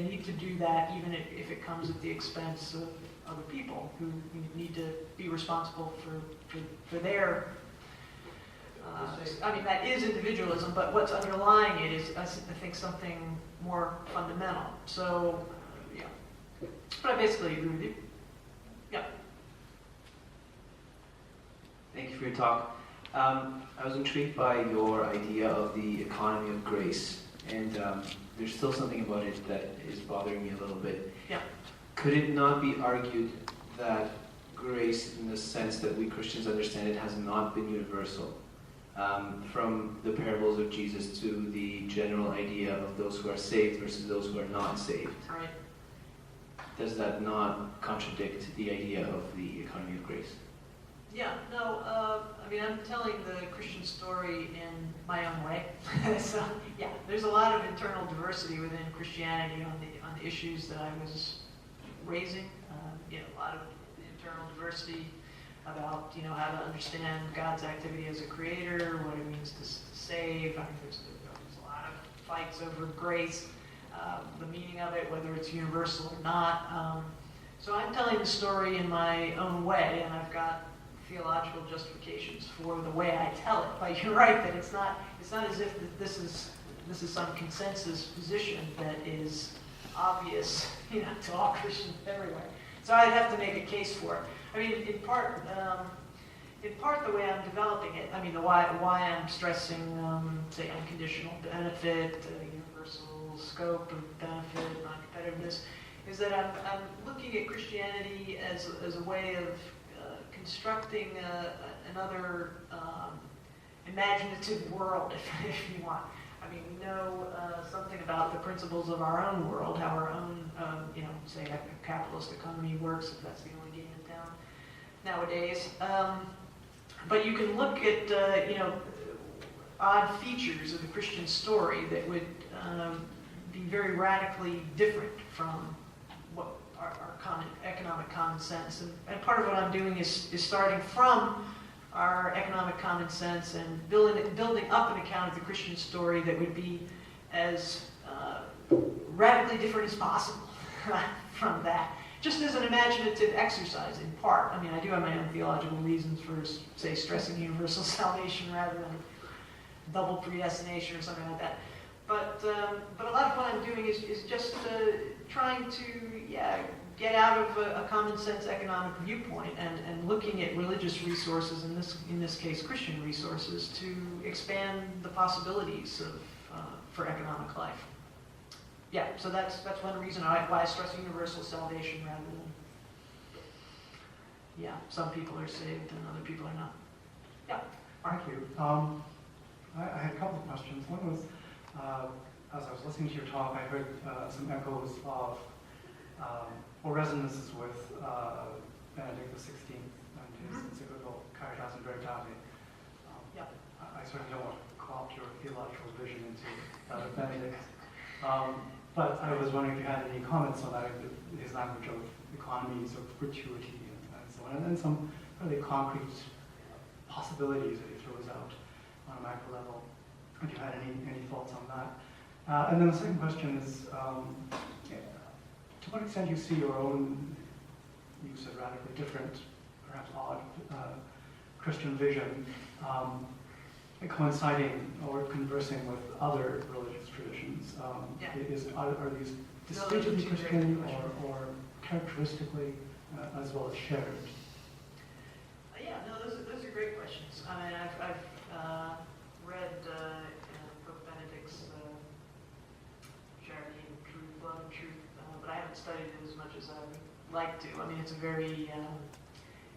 need to do that even if it comes at the expense of other people who need to be responsible for their. That is individualism, but what's underlying it is, I think, something more fundamental. So, yeah. But I basically agree with you. Yeah. Thank you for your talk. I was intrigued by your idea of the economy of grace, and there's still something about it that is bothering me a little bit. Yeah. Could it not be argued that grace, in the sense that we Christians understand it, has not been universal? From the parables of Jesus to the general idea of those who are saved versus those who are not saved. Right. Does that not contradict the idea of the economy of grace? Yeah, no, I'm telling the Christian story in my own way. So, yeah, there's a lot of internal diversity within Christianity on the issues that I was raising. A lot of internal diversity about, how to understand God's activity as a creator, what it means to save. There's a lot of fights over grace, the meaning of it, whether it's universal or not. So I'm telling the story in my own way, and I've got theological justifications for the way I tell it. But you're right that it's not as if this is some consensus position that is obvious, to all Christians everywhere. So I'd have to make a case for it. In part the way I'm developing it, why I'm stressing, say, unconditional benefit, universal scope of benefit, non-competitiveness, is that I'm looking at Christianity as a way of constructing another imaginative world, if you want. We know something about the principles of our own world, how our own, say, a capitalist economy works, if that's the only game in town nowadays. But you can look at, odd features of the Christian story that would be very radically different from what our economic common sense. And part of what I'm doing is starting from our economic common sense and building up an account of the Christian story that would be as radically different as possible from that. just as an imaginative exercise in part. I mean, I do have my own theological reasons for, say, stressing universal salvation rather than double predestination or something like that. But a lot of what I'm doing is just trying to, get out of a common sense economic viewpoint and looking at religious resources, in this case Christian resources, to expand the possibilities for economic life. Yeah, so that's one reason why I stress universal salvation rather than, some people are saved and other people are not. Yeah. Thank you. I had a couple of questions. One was, as I was listening to your talk, I heard some echoes of, or resonances with Benedict XVI and his encyclical Caritas in Veritate. I certainly don't want to co-opt your theological vision into that of Benedict. But I was wondering if you had any comments on that, his language of economies, of gratuity, and so on, and then some really concrete possibilities that he throws out on a macro level. If you had any thoughts on that. And then the second question is, to what extent you see your own use of radically different, perhaps odd, Christian vision coinciding or conversing with other religious traditions? Are these distinctly Christian or characteristically as well as shared? Those are great questions. I mean, I've read Pope Benedict's Charity and Truth, Love and Truth, but I haven't studied it as much as I would like to. I mean, it's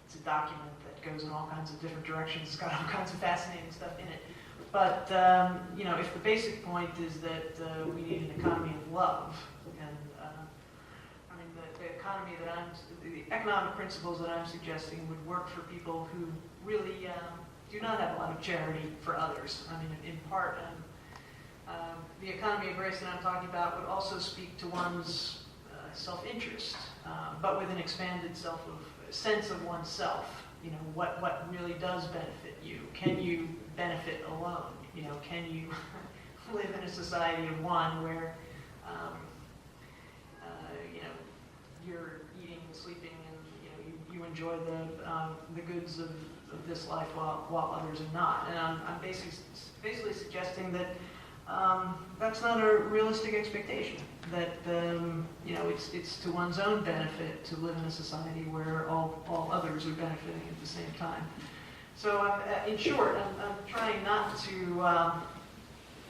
it's a document that goes in all kinds of different directions. It's got all kinds of fascinating stuff in it. But, if the basic point is that we need an economy of love, and the economic principles that I'm suggesting would work for people who really do not have a lot of charity for others. I mean, in part, the economy of grace that I'm talking about would also speak to one's self-interest, but with an expanded sense of oneself. What really does benefit you? Can you benefit alone? Can you live in a society of one where, you're eating and sleeping and, you enjoy the goods of this life while others are not? And I'm basically suggesting that that's not a realistic expectation. That it's to one's own benefit to live in a society where all others are benefiting at the same time. So in short, I'm trying not to.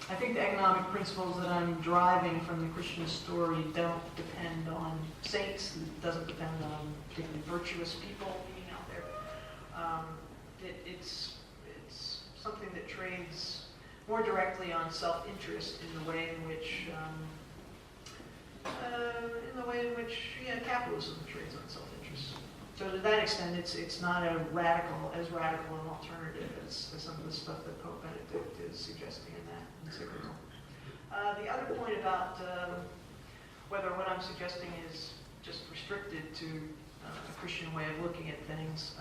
I think the economic principles that I'm driving from the Christian story don't depend on saints. It doesn't depend on particularly virtuous people being out there. It's something that trades more directly on self-interest in the way in which capitalism trades on self-interest. So to that extent, it's not as radical an alternative as some of the stuff that Pope Benedict is suggesting in that encyclical. The other point about whether what I'm suggesting is just restricted to a Christian way of looking at things.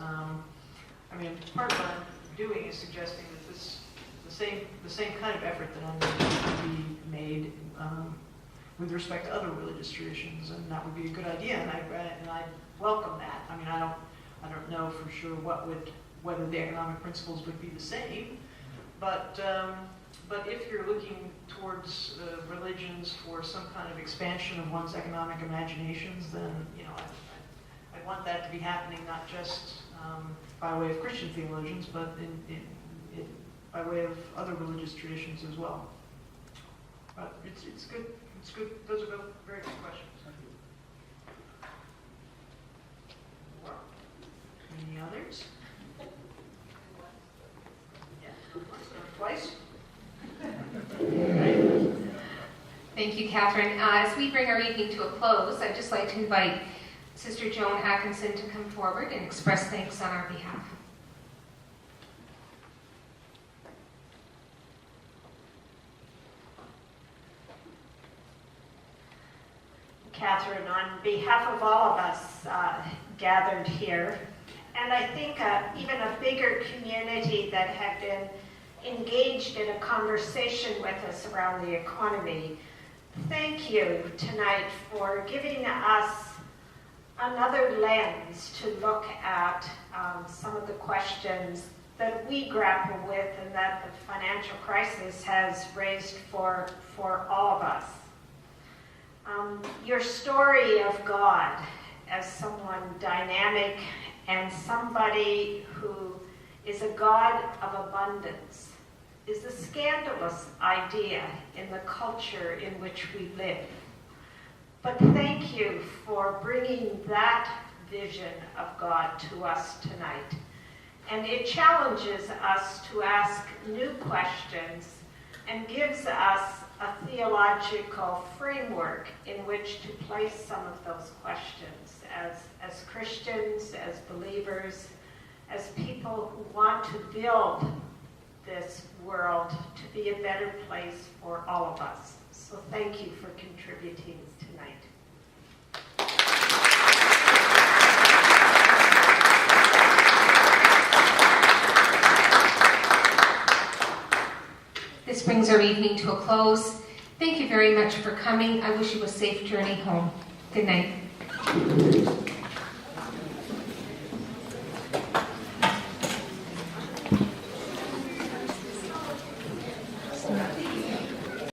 Part of what I'm doing is suggesting that the same kind of effort that I'm making can be made with respect to other religious traditions, and that would be a good idea, and I welcome that. I don't know for sure whether the economic principles would be the same, but if you're looking towards religions for some kind of expansion of one's economic imaginations, then I want that to be happening not just by way of Christian theologians, but by way of other religious traditions as well. But it's good. It's good. Those are both very good questions. Any others? Yeah. Twice? Thank you, Kathryn. As we bring our evening to a close, I'd just like to invite Sister Joan Atkinson to come forward and express thanks on our behalf. Kathryn, on behalf of all of us gathered here, and I think even a bigger community that have been engaged in a conversation with us around the economy, thank you tonight for giving us another lens to look at some of the questions that we grapple with and that the financial crisis has raised for all of us. Your story of God as someone dynamic and somebody who is a God of abundance is a scandalous idea in the culture in which we live. But thank you for bringing that vision of God to us tonight. And it challenges us to ask new questions and gives us a theological framework in which to place some of those questions as Christians, as believers, as people who want to build this world to be a better place for all of us. So thank you for contributing tonight. This brings our evening to a close. Thank you very much for coming. I wish you a safe journey home. Good night.